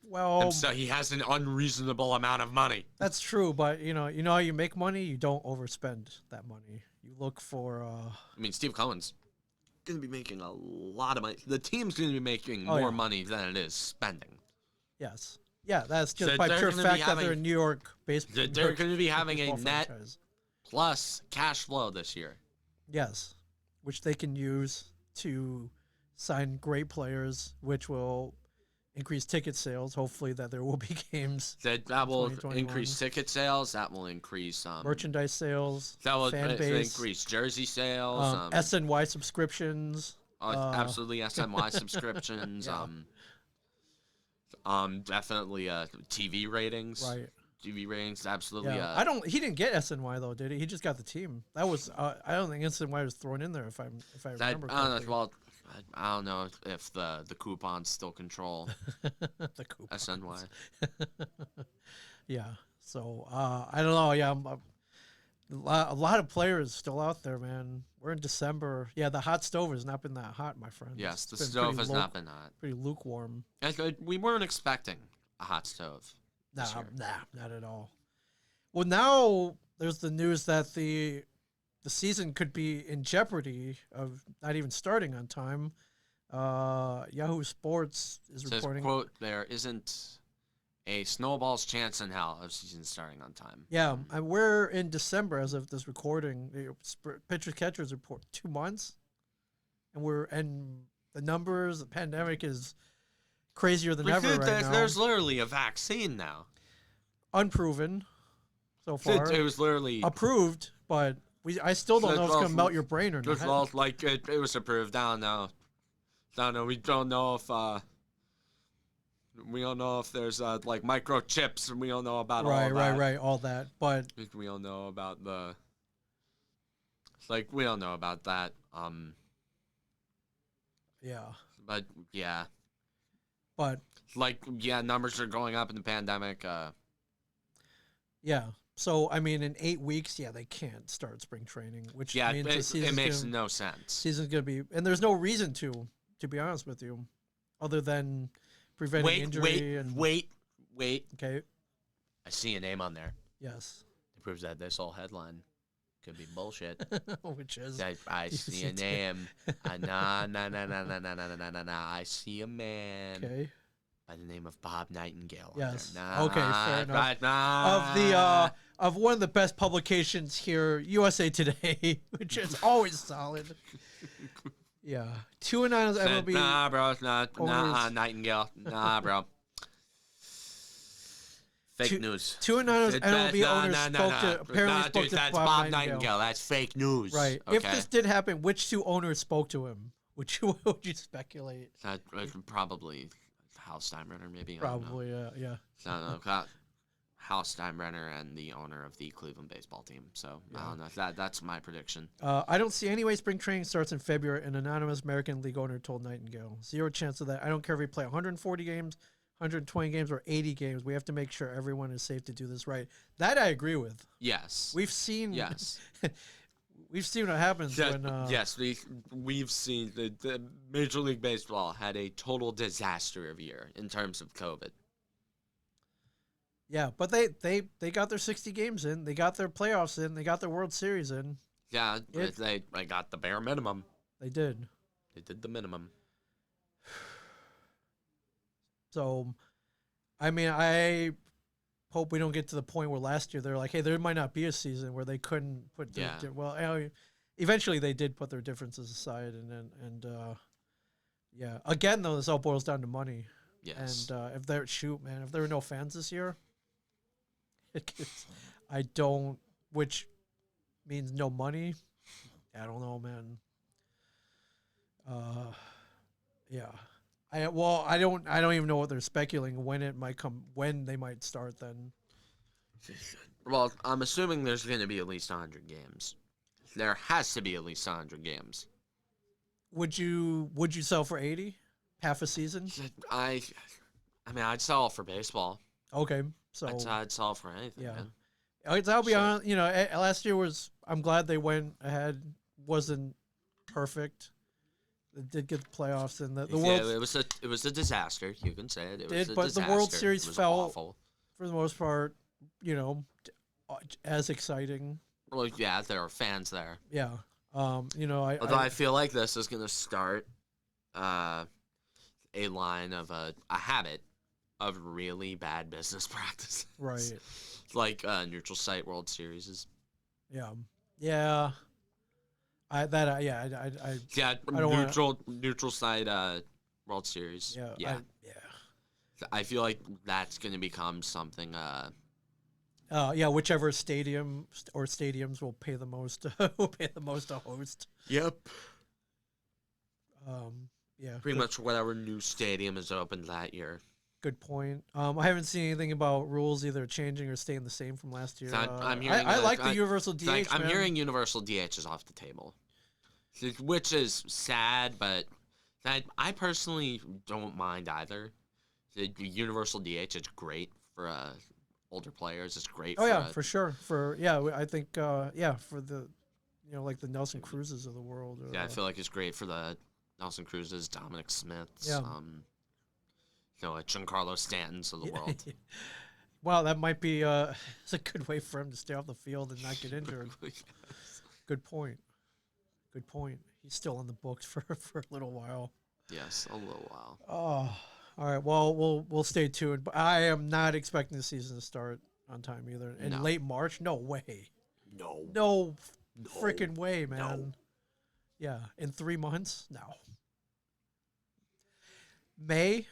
he has an unreasonable amount of money. That's true, but you know how you make money. You don't overspend that money. You look for. I mean, Steve Cohen's going to be making a lot of money. The team's going to be making more money than it is spending. Yes. Yeah, that's just by pure fact that they're in New York baseball. They're going to be having a net plus cash flow this year. Yes, which they can use to sign great players, which will increase ticket sales. Hopefully that there will be games. That will increase ticket sales. That will increase merchandise sales. That will increase jersey sales. SNY subscriptions. Absolutely SNY subscriptions. Definitely TV ratings. Right. TV ratings, absolutely. Yeah. He didn't get SNY though, did he? He just got the team. That was. I don't think SNY was thrown in there. If I remember correctly. I don't know if the coupons still control the coupons. SNY. Yeah. So I don't know. Yeah. A lot of players still out there, man. We're in December. Yeah, the hot stove has not been that hot, my friend. Yes, the stove has not been hot. Pretty lukewarm. We weren't expecting a hot stove. Nah, not at all. Well, now there's the news that the season could be in jeopardy of not even starting on time. Yahoo Sports is reporting. Quote, there isn't a snowball's chance in hell of season starting on time. Yeah, and we're in December as of this recording. Pitchers catchers report 2 months, and the numbers, the pandemic is crazier than ever right now. There's literally a vaccine now. Unproven so far. It was literally approved, but I still don't know if it's gonna melt your brain or not. Well, like it was approved. I don't know. We don't know if. We don't know if there's like microchips, and we don't know about all that. Right, all that. But we don't know about we don't know about that. Yeah. But yeah. But numbers are going up in the pandemic. Yeah. So I mean, in 8 weeks, they can't start spring training, which means it makes no sense. Season's gonna be, and there's no reason to be honest with you, other than preventing injury. Wait. Okay. I see a name on there. Yes. It proves that this whole headline could be bullshit. Which is? I see a name. Nah. I see a man. Okay. By the name of Bob Nightingale. Yes. Nah, okay. Fair enough. Of one of the best publications here, USA Today, which is always solid. Yeah, 2-9 as MLB. Nah, bro, nah, Nightingale, nah, bro. Fake news. 2-9 as MLB owners spoke to that's Bob Nightingale. That's fake news. Right. Okay? If this did happen, which 2 owners spoke to him? Would you speculate? That probably Hal Steinbrenner, maybe. Probably, yeah. No, Hal Steinbrenner and the owner of the Cleveland baseball team. So I don't know. That's my prediction. I don't see any way spring training starts in February. An anonymous American League owner told Nightingale. 0 chance of that. I don't care if we play 140 games, 120 games, or 80 games. We have to make sure everyone is safe to do this right. That I agree with. Yes. We've seen. Yes. We've seen what happens when. Yes, we've seen the Major League Baseball had a total disaster of a year in terms of COVID. Yeah, but they got their 60 games in. They got their playoffs in. They got their World Series in. Yeah, they got the bare minimum. They did. They did the minimum. So, I mean, I hope we don't get to the point where last year they're like, hey, there might not be a season where they couldn't put their eventually they did put their differences aside, and again though, this all boils down to money. Yes. And if there were no fans this year, which means no money. I don't know, man. Yeah. I don't even know what they're speculating when they might start then. Well, I'm assuming there's going to be at least 100 games. There has to be at least 100 games. Would you sell for 80? Half a season? I mean, I'd sell for baseball. Okay. So I'd sell for anything, man. I'll be honest, last year I'm glad they went ahead. Wasn't perfect. They did get the playoffs, and the World. It was a disaster. You can say it. But the World Series felt awful for the most part. As exciting. Well, yeah, there are fans there. Yeah. Although I feel like this is going to start a line of a habit of really bad business practices. Right. Like neutral site World Series. Yeah. Yeah. Neutral site World Series. Yeah. I feel like that's going to become something. Whichever stadium or stadiums will pay the most to host. Yep. Yeah. Pretty much whatever new stadium is opened that year. Good point. I haven't seen anything about rules either changing or staying the same from last year. I'm hearing I like the universal DH. I'm hearing universal DH is off the table, which is sad, but I personally don't mind either. The universal DH is great for older players. It's great. For sure. I think for the like the Nelson Cruzes of the world. I feel like it's great for the Nelson Cruzes, Dominic Smiths. Yeah. Like Giancarlo Stantons of the world. Wow, that might be it's a good way for him to stay off the field and not get injured. Yes. Good point. He's still on the books for a little while. Yes, a little while. Oh, all right. Well, we'll stay tuned. But I am not expecting the season to start on time either. In late March? No way. No freaking way, man. No. Yeah, in 3 months? No. May?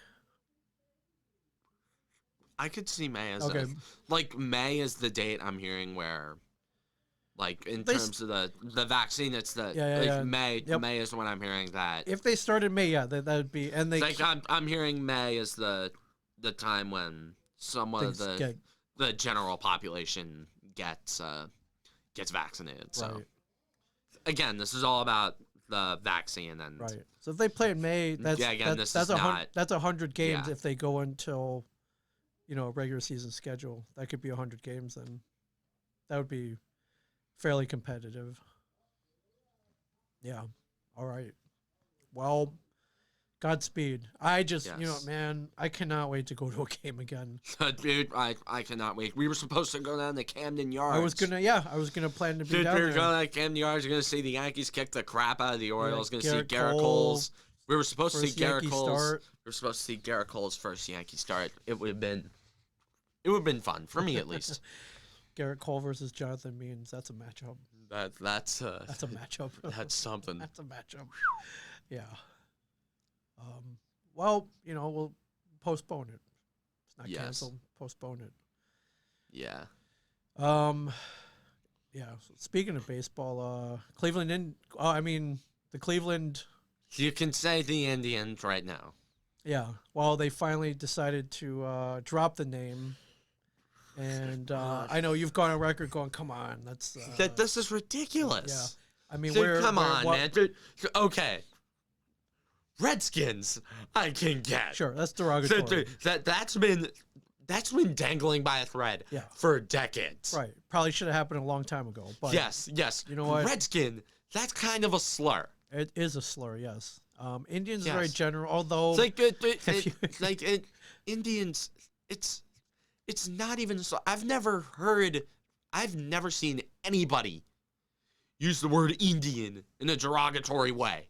I could see May as May is the date I'm hearing where, like in terms of the vaccine, it's May. Yep. May is when I'm hearing that. If they started May, that would be, and they. I'm hearing May is the time when somewhat of the general population gets vaccinated. So, right. Again, this is all about the vaccine and right. So if they play in May, that's 100 games if they go until. A regular season schedule. That could be 100 games then. That would be fairly competitive. Yeah. All right. Well, Godspeed. I just, man, I cannot wait to go to a game again. Dude, I cannot wait. We were supposed to go down to Camden Yards. I was gonna plan to be down there. We were going to Camden Yards. You're going to see the Yankees kick the crap out of the Orioles. Going to see Garrett Cole's. We were supposed to see Garrett Cole's. We were supposed to see Garrett Cole's first Yankee start. It would have been fun for me, at least. Garrett Cole versus Jonathan Means. That's a matchup. That's a matchup. That's something. That's a matchup. Yeah. Well, we'll postpone it. It's not canceled. Postpone it. Yeah. Yeah. So speaking of baseball, Cleveland. The Cleveland. You can say the Indians right now. Yeah. Well, they finally decided to drop the name, and I know you've gone on record going, "Come on, that's this is ridiculous." Yeah. I mean, come on, man. Okay. Redskins, I can get. Sure, that's derogatory. That's been dangling by a thread for decades. Right. Probably should have happened a long time ago. But yes. You know what? Redskin, that's kind of a slur. It is a slur, yes. Indians is very general, although Indians, it's not even so. I've never seen anybody use the word Indian in a derogatory way.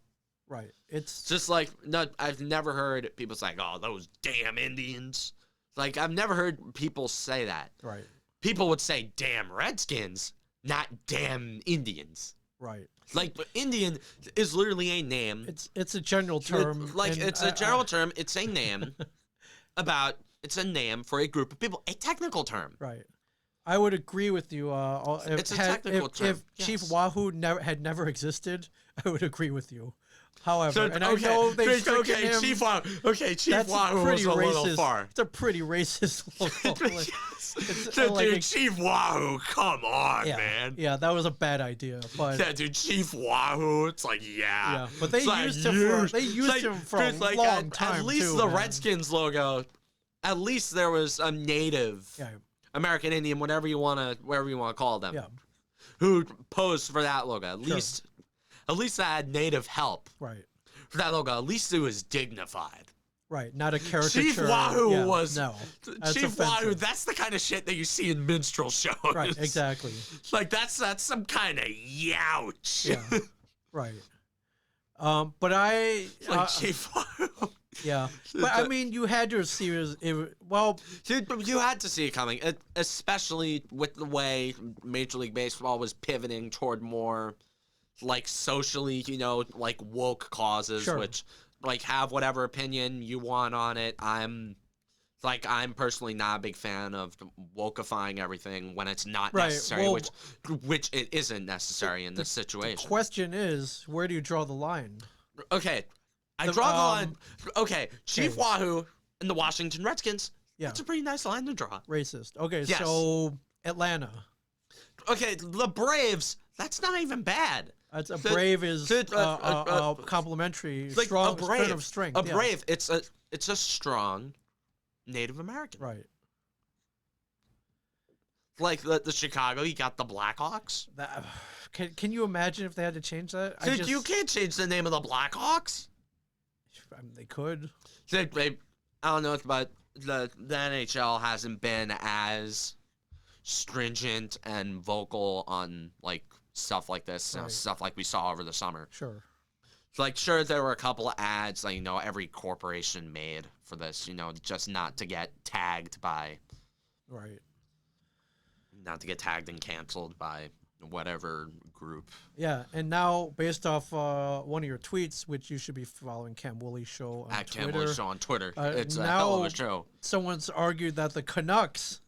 Right. It's just I've never heard people say, "Oh, those damn Indians." Like, I've never heard people say that. Right. People would say "damn Redskins," not "damn Indians." Right. Like, but Indian is literally a name. It's a general term. It's a general term. It's a name it's a name for a group of people. A technical term. Right. I would agree with you. It's a technical term. If Chief Wahoo had never existed, I would agree with you. However, I know they him. Chief Wahoo. Okay, Chief Wahoo was a little far. It's a pretty racist logo. Dude, Chief Wahoo, come on, man. Yeah, that was a bad idea. But yeah, dude, Chief Wahoo. It's like, yeah. But they used him for a long time. At least the Redskins logo. At least there was a native American Indian, whatever you want to call them, who posed for that logo. At least I had native help. Right. For that logo, at least it was dignified. Right, not a caricature. Chief Wahoo was no. Chief Wahoo. That's the kind of shit that you see in minstrel shows. Right, exactly. Like that's some kind of youch. Yeah. Right. But Chief Wahoo. Yeah, but I mean, you had to see you had to see it coming, especially with the way Major League Baseball was pivoting toward more like socially, like woke causes, which like have whatever opinion you want on it. I'm personally not a big fan of wokeifying everything when it's not necessary, which it isn't necessary in this situation. The question is, where do you draw the line? Okay. I draw the line. Okay, Chief Wahoo and the Washington Redskins. Yeah, that's a pretty nice line to draw. Racist. Okay, so Atlanta. Okay, the Braves. That's not even bad. Brave is complimentary, like strong, turn of strength. A brave. It's a strong Native American. Right. Like the Chicago, you got the Blackhawks. Can you imagine if they had to change that? You can't change the name of the Blackhawks. I mean, they could. I don't know, but the NHL hasn't been as stringent and vocal on like stuff like this, stuff like we saw over the summer. Sure. Like, sure, there were a couple of ads, like, every corporation made for this, just not to get tagged by. Right. Not to get tagged and canceled by whatever group. Yeah, and now based off one of your tweets, which you should be following Cam Woolley Show on Twitter. Cam Woolley Show on Twitter. It's a hell of a show. Someone's argued that the Canucks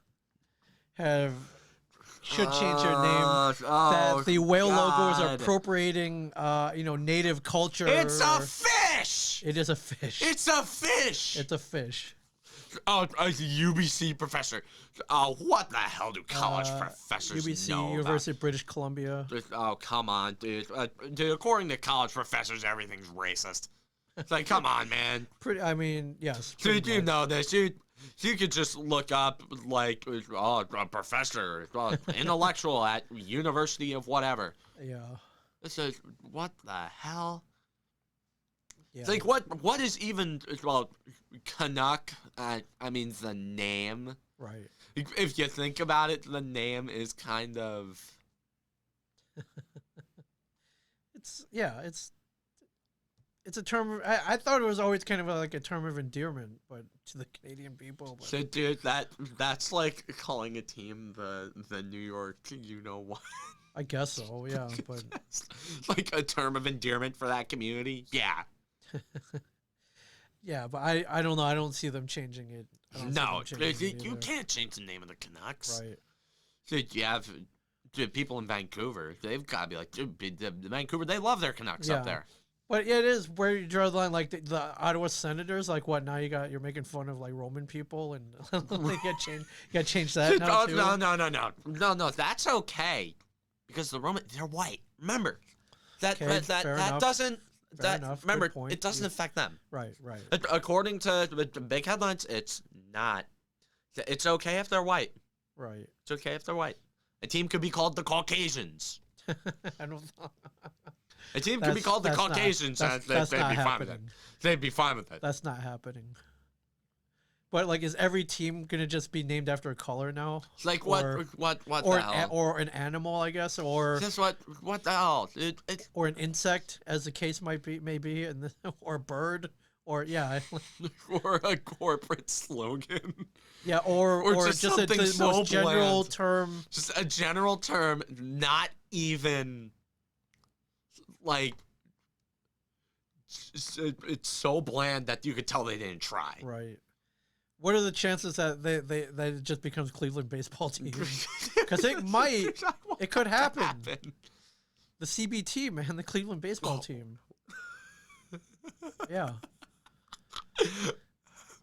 should change their name. That the whale logo is appropriating, native culture. It's a fish. It is a fish. It's a fish. It's a fish. Oh, a UBC professor. What the hell do college professors UBC, know University of British Columbia. Oh, come on, dude. Dude, according to college professors, everything's racist. It's like, come on, man. Yes. Dude, you know this. You could just look up, like, a professor, intellectual at University of whatever. Yeah. It says, what the hell? Yeah. It's like, what is even, Canuck, the name. Right. If you think about it, the name is kind of... It's a term of, I thought it was always kind of like a term of endearment, but to the Canadian people. But. So, dude, that's like calling a team the New York, what? I guess so, yeah. But like a term of endearment for that community, yeah. Yeah, but I don't know. I don't see them changing it. No, you can't change the name of the Canucks. Right. So you have people in Vancouver. They've got to be like, dude, the Vancouver. They love their Canucks up there. But yeah, it is where you draw the line. Like the Ottawa Senators, like what now? You're making fun of like Roman people, and you got to change that now too. No. That's okay, because they're white. Remember that doesn't. Remember, it doesn't affect them. Right. According to the big headlines, it's not. It's okay if they're white. Right. It's okay if they're white. A team could be called the Caucasians. I don't know. A team could be called the Caucasians, and they'd be fine with it. They'd be fine with it. That's not happening. But like, is every team gonna just be named after a color now? Like what the hell? Or an animal, I guess, or just what the hell? Or an insect, as the case might be, maybe, or a bird, or or a corporate slogan. Yeah, or just the most general term. Just a general term, not even like. It's so bland that you could tell they didn't try. Right. What are the chances that that it just becomes Cleveland baseball team? Because it could happen. The CBT, man, the Cleveland baseball team. Yeah.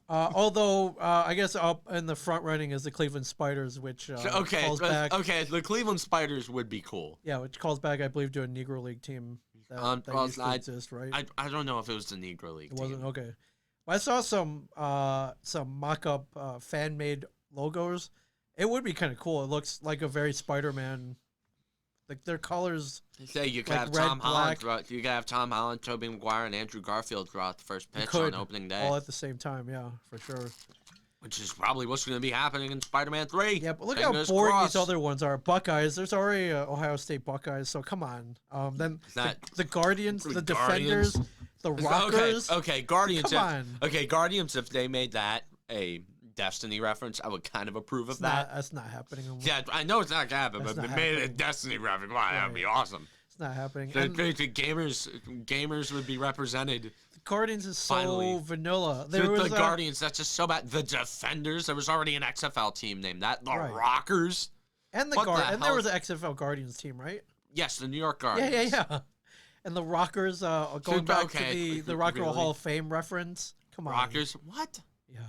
Although I guess up in the front running is the Cleveland Spiders, which calls back. Okay, the Cleveland Spiders would be cool. Yeah, which calls back, I believe, to a Negro League team that used to exist, right? I don't know if it was the Negro League team. It wasn't? Okay. I saw some mock-up fan-made logos. It would be kind of cool. It looks like a very Spider-Man. Like their colors. Say you could have Tom Holland. You could have Tom Holland, Tobey Maguire, and Andrew Garfield throw out the first pitch on opening day. All at the same time, yeah, for sure. Which is probably what's going to be happening in Spider-Man 3. Yeah, but look how boring these other ones are. Buckeyes. There's already Ohio State Buckeyes, so come on. Then the Guardians, the Defenders, the Rockers. Okay, Guardians. Come on. Okay, Guardians. If they made that a Destiny reference, I would kind of approve of that. That's not happening. Yeah, I know it's not gonna happen, but if they made it a Destiny reference, wow, that would be awesome. It's not happening. The gamers would be represented. The Guardians is so vanilla. The Guardians, that's just so bad. The Defenders, there was already an XFL team named that. The Rockers. And there was an XFL Guardians team, right? Yes, the New York Guardians. Yeah. And the Rockers, going back to the Rock and Roll Hall of Fame reference. Come on. Rockers? What? Yeah.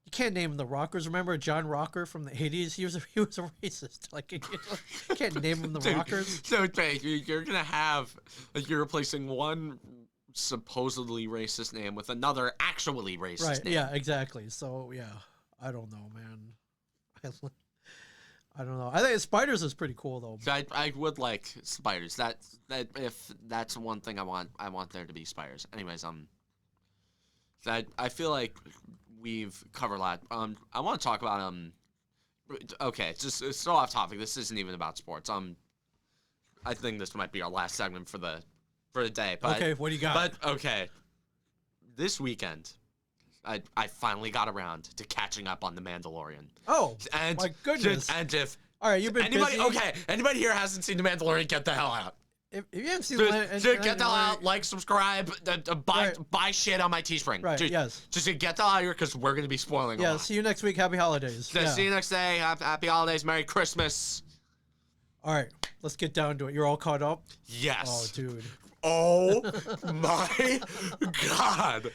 You can't name them the Rockers. Remember John Rocker from the 80s? He was a racist. Like, you can't name them the Rockers. So, you're going to have, like, you're replacing one supposedly racist name with another actually racist name. Yeah, exactly. So, yeah. I don't know, man. I don't know. I think Spiders is pretty cool though. I would like Spiders. That if that's one thing I want there to be Spiders. Anyways, I feel like we've covered a lot. I want to talk about okay, it's so off topic. This isn't even about sports. I think this might be our last segment for the day. But, okay, what do you got? But okay, this weekend. I finally got around to catching up on The Mandalorian. Oh, my goodness. And if all right, you've been busy. Anybody here hasn't seen The Mandalorian, get the hell out. If you haven't seen get the hell out, like, subscribe, buy shit on my Teespring. Right, yes. Just get the hell out here because we're going to be spoiling a lot. See you next week. Happy holidays. See you next day. Happy holidays. Merry Christmas. All right, let's get down to it. You're all caught up? Yes. Oh, dude. Oh, my God.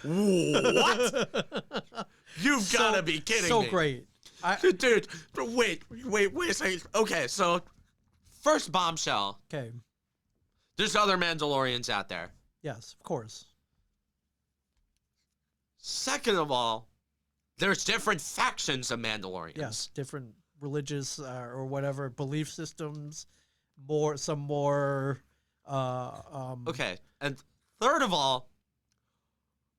What? You've got to be kidding me. So great. Dude, wait a second. Okay, so first bombshell. Okay. There's other Mandalorians out there. Yes, of course. Second of all, there's different factions of Mandalorians. Yes, different religious or whatever belief systems. Some more. Okay, and third of all,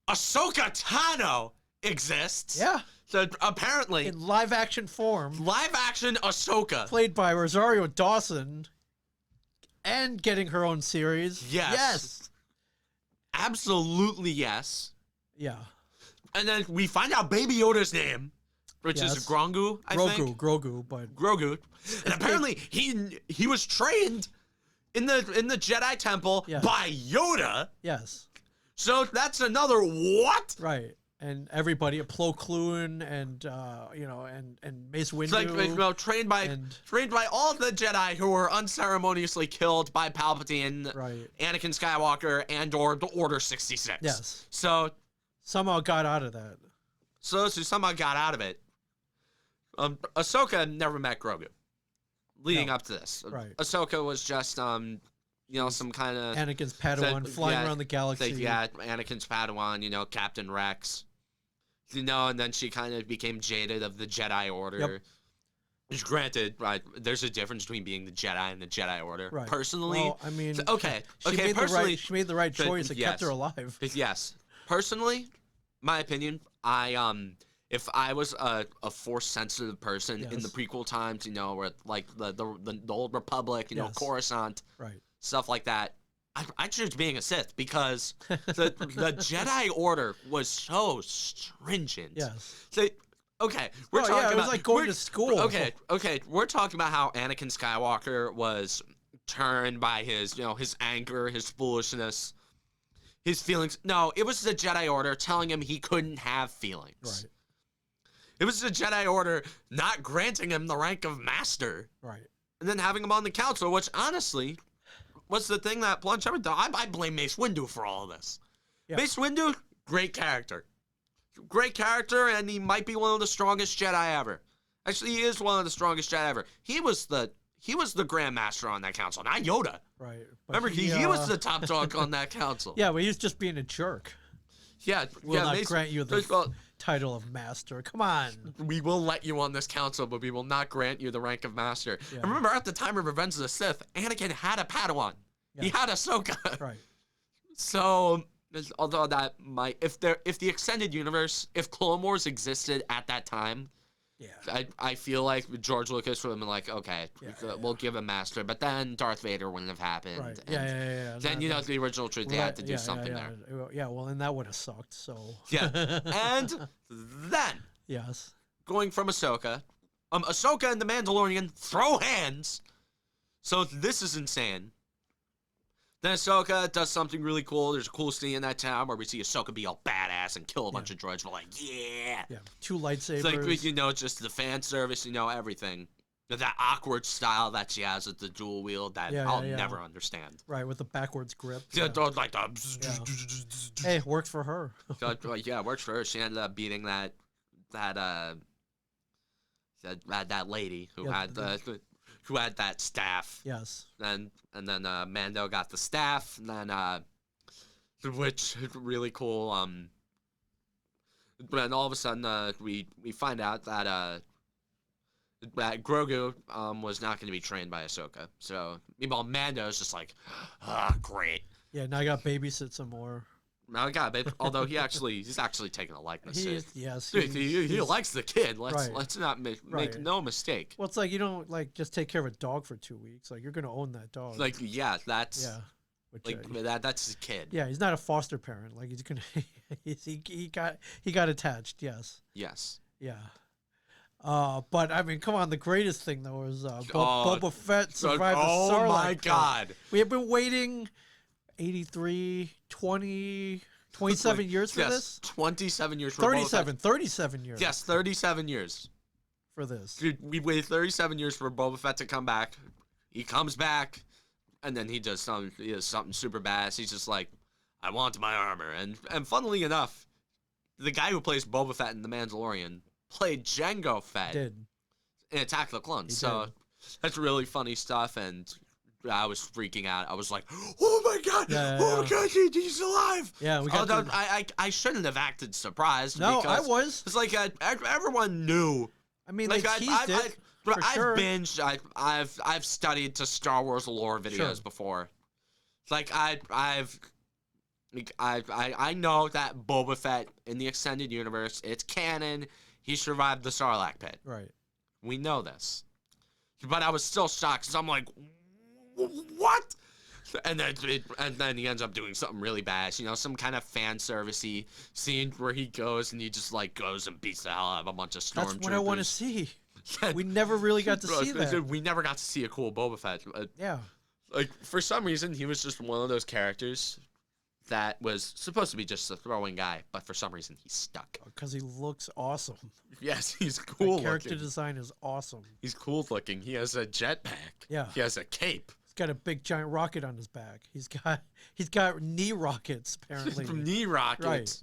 Ahsoka Tano exists. Yeah. So apparently, in live action form. Live action Ahsoka. Played by Rosario Dawson. And getting her own series. Yes. Absolutely yes. Yeah. And then we find out Baby Yoda's name, which is Grogu, I think. Grogu, but... Grogu. And apparently he was trained in the Jedi Temple by Yoda. Yes. So that's another what? Right. And everybody, Plo Koon and and Mace Windu. It's like trained by all of the Jedi who were unceremoniously killed by Palpatine, Anakin Skywalker, and/or the Order 66. Yes. So somehow got out of that. So somehow got out of it. Ahsoka never met Grogu. Leading up to this, Ahsoka was just some kind of Anakin's Padawan flying around the galaxy. Anakin's Padawan, Captain Rex. And then she kind of became jaded of the Jedi Order. Yep. Which, granted, there's a difference between being the Jedi and the Jedi Order. Right. Personally, well, I mean, personally, she made the right choice and kept her alive. Yes. Personally, my opinion, if I was a Force-sensitive person in the prequel times, where like the Old Republic, Coruscant, stuff like that, I choose being a Sith because the Jedi Order was so stringent. Yes. So, okay, we're talking about, it was like going to school. Okay, we're talking about how Anakin Skywalker was turned by his anger, his foolishness, his feelings. No, it was the Jedi Order telling him he couldn't have feelings. Right. It was the Jedi Order not granting him the rank of Master. Right. And then having him on the Council, which honestly was the thing that plunged everything. I blame Mace Windu for all of this. Yeah. Mace Windu, great character. Great character, and he might be one of the strongest Jedi ever. Actually, he is one of the strongest Jedi ever. He was the Grand Master on that council, not Yoda. Right. Remember, he was the top dog on that council. Yeah, but he was just being a jerk. Yeah. Will not grant you the title of Master. Come on. We will let you on this council, but we will not grant you the rank of Master. Yeah. And remember, at the time of Revenge of the Sith, Anakin had a Padawan. Yeah. He had Ahsoka. Right. So, although that might, if the extended universe, if Clone Wars existed at that time, I feel like George Lucas would have been like, okay, we'll give him Master, but then Darth Vader wouldn't have happened. Right. And then the original truth, they had to do something there. Yeah, well, and that would have sucked. So. Yeah, and then. Yes. Going from Ahsoka, Ahsoka and the Mandalorian throw hands. So this is insane. Then Ahsoka does something really cool. There's a cool scene in that town where we see Ahsoka be all badass and kill a bunch of droids. We're like, yeah. 2 lightsabers. It's like, just the fan service, everything. That awkward style that she has with the dual wield that I'll never understand. Right, with the backwards grip. Yeah, like the... Hey, it works for her. Yeah, it works for her. She ended up beating that lady who had that staff. Yes. And then Mando got the staff, and then which really cool. But then all of a sudden we find out that Grogu was not going to be trained by Ahsoka. So meanwhile Mando's just like, great. Yeah, now I got to babysit some more. Now I got to although he's actually taking a likeness to it. Yes. He likes the kid. Let's not make no mistake. Well, it's like you don't just take care of a dog for 2 weeks. Like you're gonna own that dog. That's that's his kid. Yeah, he's not a foster parent. Like he's gonna he got attached. Yes. Yes. Yeah. But I mean, come on. The greatest thing though is Boba Fett survived the Sarlacc. Oh my God! We have been waiting 27 years for this? 27 years for 37 years. Yes, 37 years. For this. Dude, we waited 37 years for Boba Fett to come back. He comes back, and then he does something super badass. He's just like, I want my armor. And funnily enough, the guy who plays Boba Fett in The Mandalorian played Jango Fett in Attack of the Clones. So that's really funny stuff, and I was freaking out. I was like, "Oh my God! My God! He's alive!" Yeah, although I shouldn't have acted surprised. No, because I was. It's like everyone knew. I mean, like I've binged. I've studied to Star Wars lore videos before. It's like I know that Boba Fett in the extended universe, it's canon. He survived the Sarlacc pit. Right. We know this, but I was still shocked because I'm like, what? And then he ends up doing something really bad, some kind of fan servicey scene where he goes and he just like goes and beats the hell out of a bunch of stormtroopers. That's what I want to see. We never really got to see that. We never got to see a cool Boba Fett. Yeah. Like, for some reason, he was just one of those characters that was supposed to be just a throwing guy, but for some reason, he's stuck. Because he looks awesome. Yes, he's cool. The character design is awesome. He's cool looking. He has a jetpack. Yeah. He has a cape. He's got a big giant rocket on his back. He's got knee rockets, apparently. Knee rockets.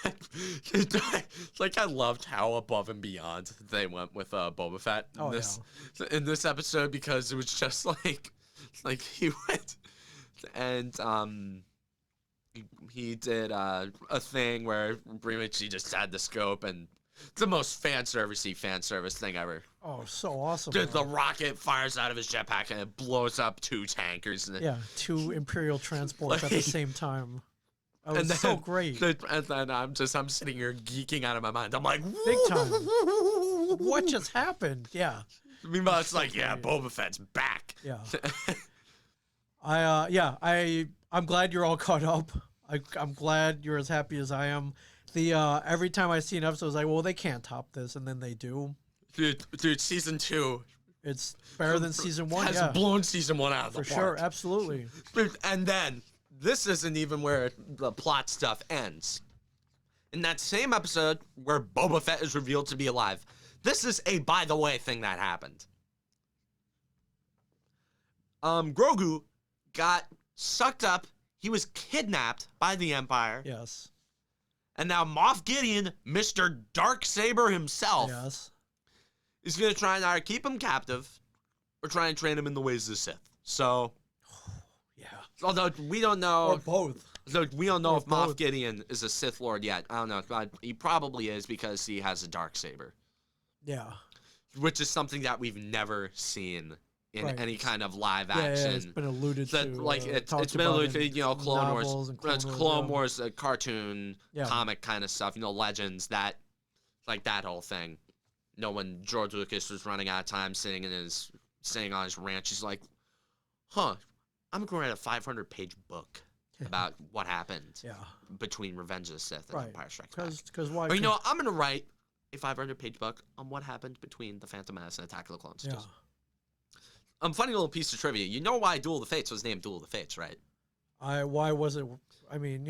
Right. Like, I loved how above and beyond they went with Boba Fett in this episode, because it was just like he went and he did a thing where pretty much he just had the scope, and it's the most fan service thing ever. Oh, so awesome. Dude, the rocket fires out of his jetpack and it blows up 2 tankers. And yeah, 2 Imperial transports at the same time. Oh, it's so great. And then I'm sitting here geeking out of my mind. I'm like, big time. What just happened? Yeah. Meanwhile, it's like, yeah, Boba Fett's back. Yeah. I'm glad you're all caught up. I'm glad you're as happy as I am. Every time I see an episode, it's like, well, they can't top this, and then they do. Dude, season 2. It's better than season 1. Has blown season 1 out of the park. For sure, absolutely. And then this isn't even where the plot stuff ends. In that same episode where Boba Fett is revealed to be alive, this is a by the way thing that happened. Grogu got sucked up. He was kidnapped by the Empire. Yes. And now Moff Gideon, Mr. Darksaber himself, yes, is going to try and either keep him captive or try and train him in the ways of the Sith. So, yeah. Although we don't know. Or both. So we don't know if Moff Gideon is a Sith Lord yet. I don't know. He probably is, because he has a Darksaber. Yeah. Which is something that we've never seen in any kind of live action. Yeah, it's been alluded to. Like it's been alluded to, Clone Wars. It's Clone Wars, cartoon, comic kind of stuff. Legends, that whole thing. When George Lucas was running out of time sitting on his ranch, he's like, I'm going to write a 500-page book about what happened between Revenge of the Sith and Empire Strikes Back. Because why? Or, I'm going to write a 500-page book on what happened between The Phantom Menace and Attack of the Clones. Yeah. Funny little piece of trivia. You know why Duel of the Fates was named Duel of the Fates, right? Why was it? I mean,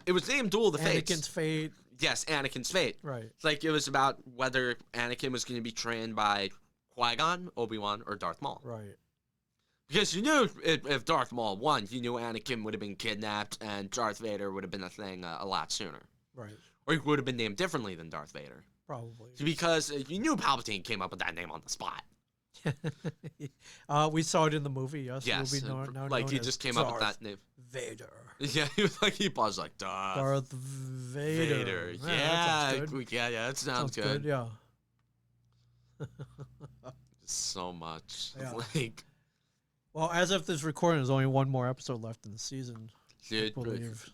it was named Duel of the Fates. Anakin's fate. Yes, Anakin's fate. Right. It was about whether Anakin was going to be trained by Qui-Gon, Obi-Wan, or Darth Maul. Right. Because you knew if Darth Maul won, you knew Anakin would have been kidnapped and Darth Vader would have been a thing a lot sooner. Right. Or he would have been named differently than Darth Vader. Probably. Because you knew Palpatine came up with that name on the spot. We saw it in the movie. Yes. Yes. He just came up with that name. Vader. Yeah, he paused like Darth Vader. Yeah, that sounds good. Yeah. So much. Yeah. Well, as of this recording, there's only one more episode left in the season. Dude, I believe,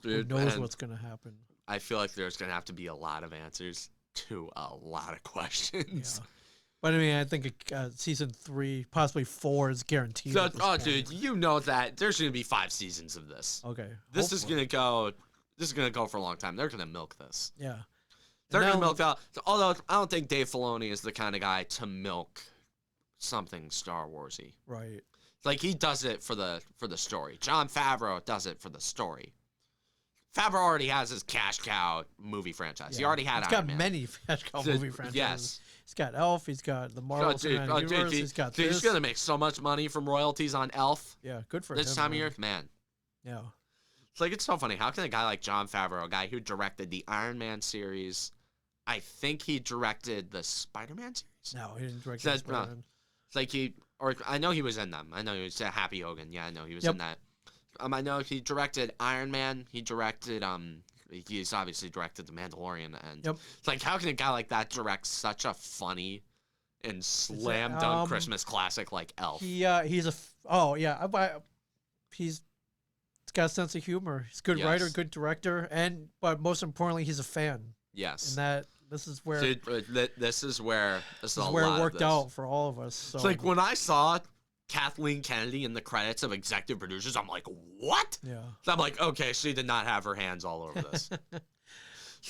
who knows what's gonna happen? I feel like there's gonna have to be a lot of answers to a lot of questions. Yeah. But I mean, I think season 3, possibly 4, is guaranteed. Dude, you know that there's gonna be 5 seasons of this. Okay. This is gonna go for a long time. They're gonna milk this. Yeah. They're gonna milk out. Although I don't think Dave Filoni is the kind of guy to milk something Star Warsy. Right. He does it for the story. Jon Favreau does it for the story. Favreau already has his cash cow movie franchise. Yeah. He already had Iron Man. He's got many cash cow movie franchises. Yes. He's got Elf. He's got the Marvel Cinematic Universe. He's got this. He's going to make so much money from royalties on Elf. Yeah, good for him. This time of year, man. Yeah. It's so funny. How can a guy like Jon Favreau, a guy who directed the Iron Man series, I think he directed the Spider-Man series? No, he didn't direct the Spider-Man. I know he was in them. I know he was Happy Hogan. Yeah, I know he was in that. I know he directed Iron Man. He directed he's obviously directed The Mandalorian, and how can a guy like that direct such a funny and slam dunk Christmas classic like Elf? He's got a sense of humor. He's a good writer, good director, but most importantly, he's a fan. Yes, and this is where this is where it worked out for all of us. So. It's when I saw Kathleen Kennedy in the credits of executive producers, I'm like, what? Yeah. So I'm like, okay, she did not have her hands all over this.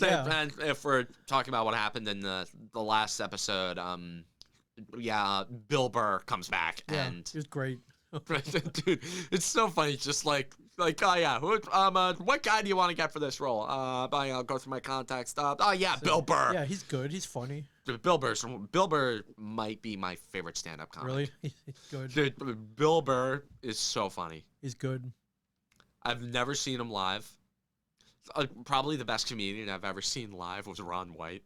And if we're talking about what happened in the last episode, Bill Burr comes back, Yeah, and he was great. dude, it's so funny. Just like oh yeah, what guy do you want to get for this role? I'll go through my contacts. Oh yeah, Bill Burr. Yeah, he's good. He's funny. Bill Burr might be my favorite stand-up comic. Really, he's good. Dude, Bill Burr is so funny. He's good. I've never seen him live. Probably the best comedian I've ever seen live was Ron White.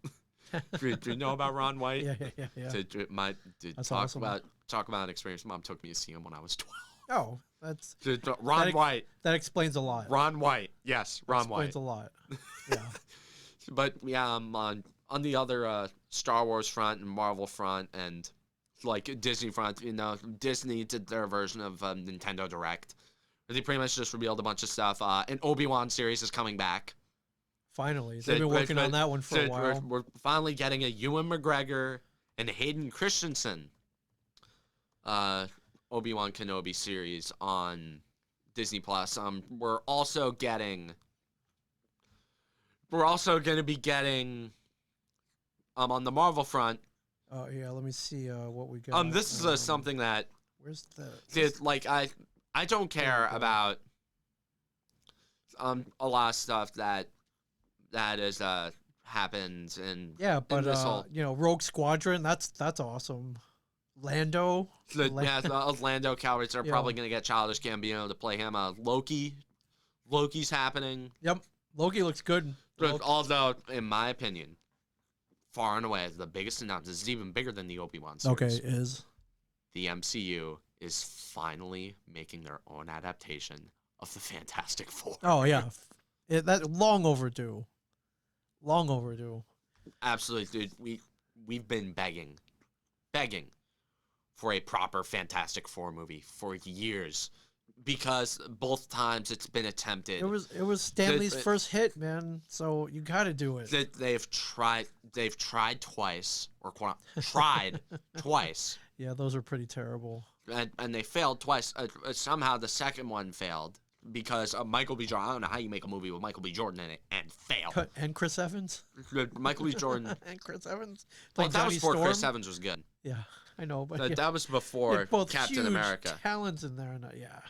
do you know about Ron White? Yeah. That's awesome. Talk about an experience. Mom took me to see him when I was 12. Oh, that's Ron White. That explains a lot. Ron White, yes, Ron White explains a lot. Yeah. But yeah, on the other Star Wars front and Marvel front and like Disney front, Disney did their version of Nintendo Direct. They pretty much just revealed a bunch of stuff. An Obi-Wan series is coming back. Finally, they've been working on that one for a while. We're finally getting a Ewan McGregor and Hayden Christensen Obi-Wan Kenobi series on Disney Plus. We're also going to be getting on the Marvel front. Oh yeah, let me see what we got. This is something that where's the I don't care about a lot of stuff that has happened and but this whole, Rogue Squadron, that's awesome. Lando Lando Calrissian are probably going to get Childish Gambino to play him. Loki's happening. Yep, Loki looks good. Although, in my opinion, far and away the biggest announcement, this is even bigger than the Obi-Wan series. Okay, is the MCU is finally making their own adaptation of the Fantastic Four. Oh yeah, that long overdue. Long overdue. Absolutely, dude. We've been begging for a proper Fantastic Four movie for years, because both times it's been attempted. It was Stanley's first hit, man. So you got to do it. They've tried twice, tried twice. Yeah, those are pretty terrible. And they failed twice. Somehow the second one failed because Michael B. Jordan. I don't know how you make a movie with Michael B. Jordan in it and fail. And Chris Evans. Michael B. Jordan and Chris Evans. Well, that was before Chris Evans was good. Yeah, I know, but that was before both Captain America. Talents in there, yeah.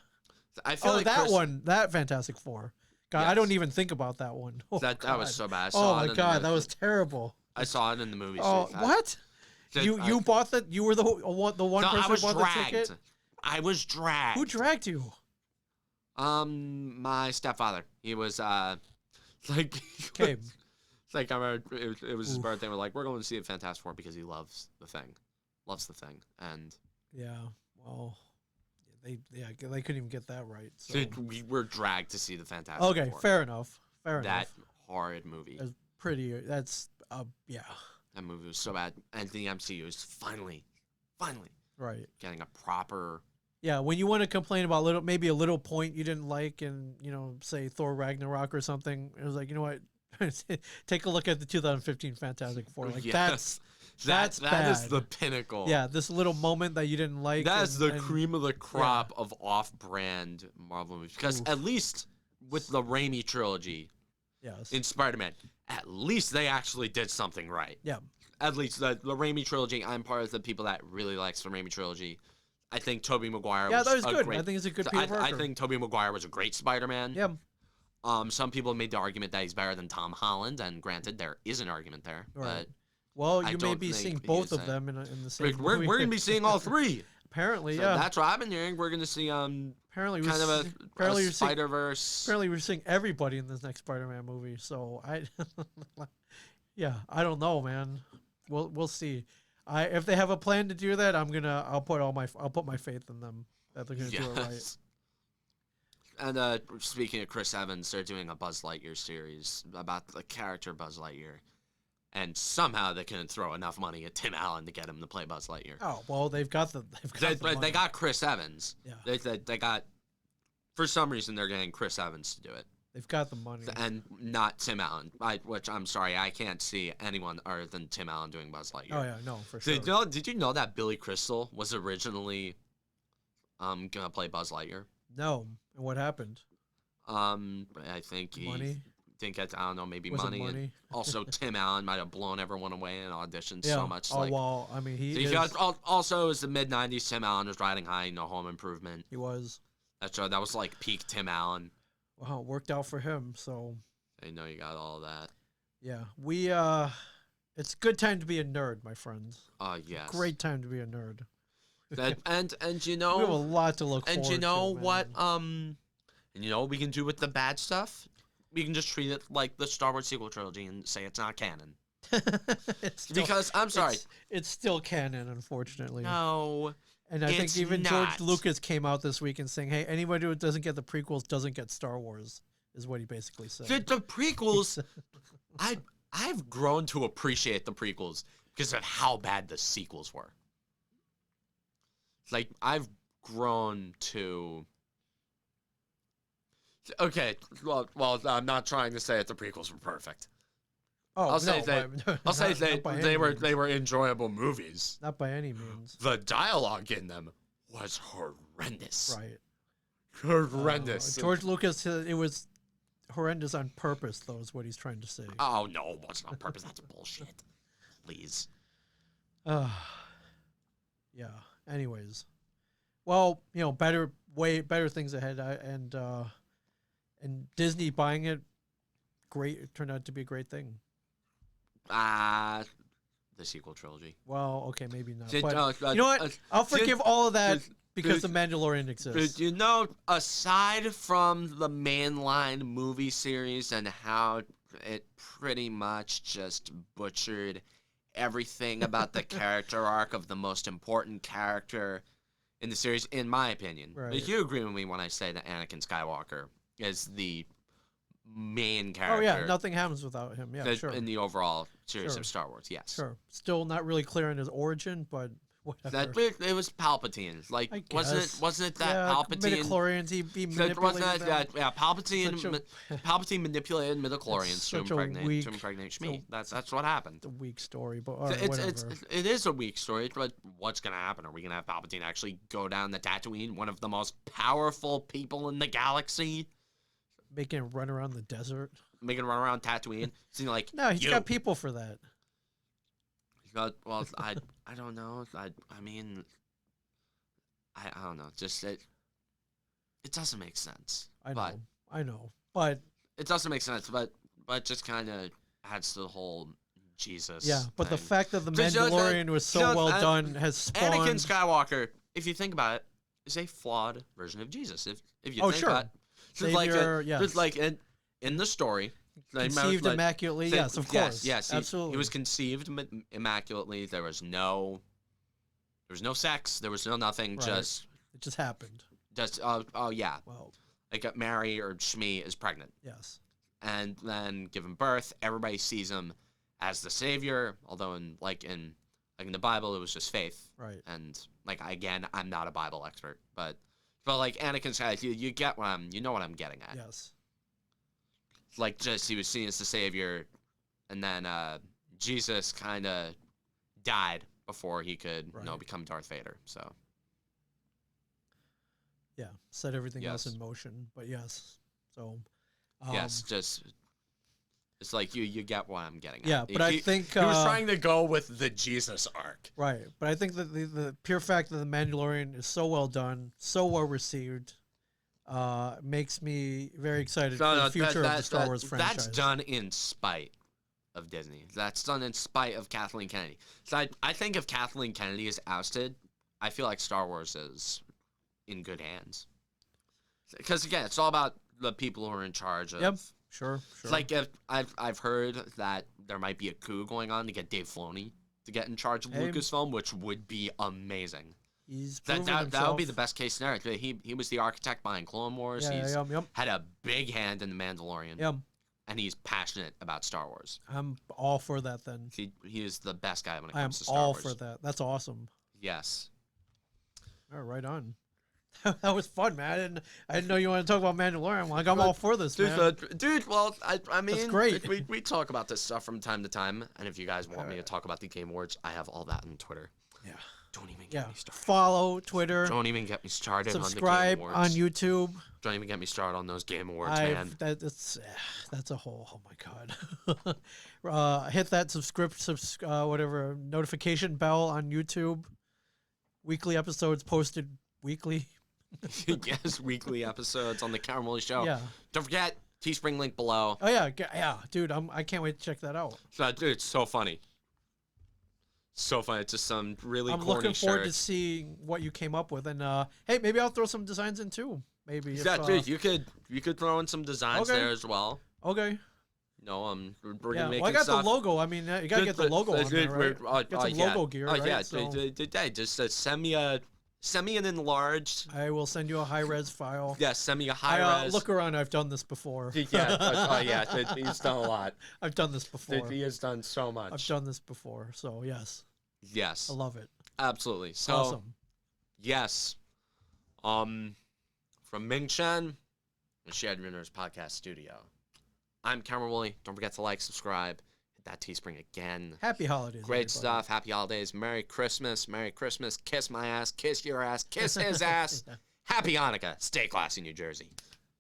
I feel like that Fantastic Four. God, yes. I don't even think about that one. Oh, that was so bad. Oh my God, that was terrible. I saw it in the movie. Oh, what? You bought that? You were the one person who bought the ticket? I was dragged. Who dragged you? My stepfather. He was like okay. It's like I remember it was his birthday. We're like, we're going to see a Fantastic Four because he loves the thing, and yeah, well, they couldn't even get that right. So. We were dragged to see the Fantastic Four. Okay, fair enough. That horrid movie. That's pretty. That's yeah. That movie was so bad, and the MCU is finally right getting a proper. Yeah, when you want to complain about maybe a little point you didn't like, and say Thor Ragnarok or something, it was like, you know what, take a look at the 2015 Fantastic Four. Like that's that is the pinnacle. Yeah, this little moment that you didn't like. That is the cream of the crop of off-brand Marvel movies. Because at least with the Raimi trilogy, yes, in Spider-Man, at least they actually did something right. Yeah. At least the Raimi trilogy. I'm part of the people that really likes the Raimi trilogy. I think Tobey Maguire that was good. I think it's a good Peter Parker. I think Tobey Maguire was a great Spider-Man. Yeah. Some people made the argument that he's better than Tom Holland, and granted, there is an argument there. Right. Well, you may be seeing both of them in the same movie. We're going to be seeing all three. Apparently, so yeah. That's what I've been hearing. We're going to see apparently kind of a Spider-Verse. Apparently, we're seeing everybody in this next Spider-Man movie. So I don't know, man. We'll see. If they have a plan to do that, I'll put my faith in them that they're gonna do it right. And speaking of Chris Evans, they're doing a Buzz Lightyear series about the character Buzz Lightyear, and somehow they couldn't throw enough money at Tim Allen to get him to play Buzz Lightyear. Oh well, they got Chris Evans. Yeah, they got, for some reason they're getting Chris Evans to do it. They've got the money. And not Tim Allen, which I'm sorry, I can't see anyone other than Tim Allen doing Buzz Lightyear. Oh, yeah, no, for sure. Did you know that Billy Crystal was originally going to play Buzz Lightyear? No. And what happened? I think Money? didn't get, I don't know, maybe money. And also, Tim Allen might have blown everyone away in auditions so much. Oh, well, I mean, also, it was the mid-'90s. Tim Allen was riding high, no Home Improvement. He was. That was like peak Tim Allen. Well, it worked out for him, so. I know you got all that. Yeah, it's a good time to be a nerd, my friends. Yes. Great time to be a nerd. And you know, we have a lot to look forward to. And you know what? And you know what we can do with the bad stuff? We can just treat it like the Star Wars sequel trilogy and say it's not canon. Because I'm sorry, it's still canon, unfortunately. No. And I think even George Lucas came out this week and saying, "Hey, anybody who doesn't get the prequels doesn't get Star Wars," is what he basically said. The prequels, I've grown to appreciate the prequels because of how bad the sequels were. Like, I've grown to... Okay, well, I'm not trying to say that the prequels were perfect. I'll say they were enjoyable movies. Not by any means. The dialogue in them was horrendous. Right. Horrendous. George Lucas, it was horrendous on purpose, though, is what he's trying to say. Oh, no, it wasn't on purpose. That's bullshit. Please. Yeah. Anyways. Well, you know, way better things ahead. And Disney buying it, great. It turned out to be a great thing. The sequel trilogy. Well, okay, maybe not. But you know what? I'll forgive all of that because The Mandalorian exists. You know, aside from the mainline movie series and how it pretty much just butchered everything about the character arc of the most important character in the series, in my opinion. Right. But you agree with me when I say that Anakin Skywalker is the main character. Oh, yeah, nothing happens without him. Yeah, sure. In the overall series of Star Wars, yes. Sure. Still not really clear on his origin, but whatever. It was Palpatine. Like, wasn't it that Palpatine? Midichlorians, he manipulated Palpatine manipulated midichlorians to impregnate Shmi. That's what happened. It's a weak story, but it is a weak story. But what's gonna happen? Are we gonna have Palpatine actually go down the Tatooine, one of the most powerful people in the galaxy? Making it run around the desert. Making it run around Tatooine. Seeing like, no, he's got people for that. Well, I don't know. I mean, I don't know. Just it doesn't make sense. I know, but it doesn't make sense. But just kind of adds to the whole Jesus. Yeah, but thing. The fact that the Mandalorian was so well done has spawned. Anakin Skywalker, if you think about it, is a flawed version of Jesus. If you think about it. Savior, just like in the story, conceived immaculately. Yes, of course. Yes, absolutely. He was conceived immaculately. There was no sex. There was no nothing. Right. It just happened. Yeah. Well, like Mary or Shmi is pregnant. Yes. And then given birth, everybody sees him as the savior. Although in the Bible, it was just faith. Right. And again, I'm not a Bible expert, but like Anakin said, you get what you know what I'm getting at. Yes. Just he was seen as the savior, and then Jesus kind of died before he could become Darth Vader. So yeah, set everything else in motion. But yes, so yes, just it's like you get what I'm getting at. Yeah, but I think he was trying to go with the Jesus arc. Right, but I think that the pure fact that The Mandalorian is so well done, so well received, makes me very excited for the future of the Star Wars franchise. That's done in spite of Disney. That's done in spite of Kathleen Kennedy. So I think if Kathleen Kennedy is ousted, I feel like Star Wars is in good hands. Because again, it's all about the people who are in charge of. Yep. Sure. Like I've heard that there might be a coup going on to get Dave Filoni to get in charge of Lucasfilm, which would be amazing. That would be the best case scenario. He was the architect behind Clone Wars. He's had a big hand in The Mandalorian. Yep. And he's passionate about Star Wars. I'm all for that then. He is the best guy when it comes to Star Wars. I'm all for that. That's awesome. Yes. All right, on. That was fun, man. I didn't know you wanted to talk about Mandalorian. I'm all for this, man. Dude, well, I mean, that's great. We talk about this stuff from time to time, and if you guys want me to talk about the Game Awards, I have all that on Twitter. Yeah. Don't even get me started. Follow Twitter. Don't even get me started on the Game Subscribe Awards. on YouTube. Don't even get me started on those Game Awards, man. That's a whole. Oh my god. Hit that whatever notification bell on YouTube. Weekly episodes posted weekly. Yes, weekly episodes on the Cameron Woolley Show. Yeah. Don't forget Teespring link below. Oh yeah, dude. I can't wait to check that out. Dude, it's so funny. So funny. It's just some really corny I'm looking forward shirts. to seeing what you came up with, and hey, maybe I'll throw some designs in too. Maybe. Dude, you could throw in some designs there as well. Okay. No, we're gonna make. Well, I got the logo. I mean, you gotta get the logo on there, right? Get some logo gear, right? Yeah, so. just send me an enlarged. I will send you a high-res file. Yeah, send me a high-res. Look around. I've done this before. Yeah. He's done a lot. I've done this before. He has done so much. I've done this before. So yes. Yes. I love it. Absolutely. So. Awesome. Yes. From Ming Chen, the Shared Winners Podcast Studio. I'm Cameron Woolley. Don't forget to like, subscribe, hit that Teespring again. Happy holidays. Great everybody. stuff. Happy holidays. Merry Christmas. Merry Christmas. Kiss my ass. Kiss your ass. Kiss his ass. Happy Hanukkah. Stay classy, New Jersey.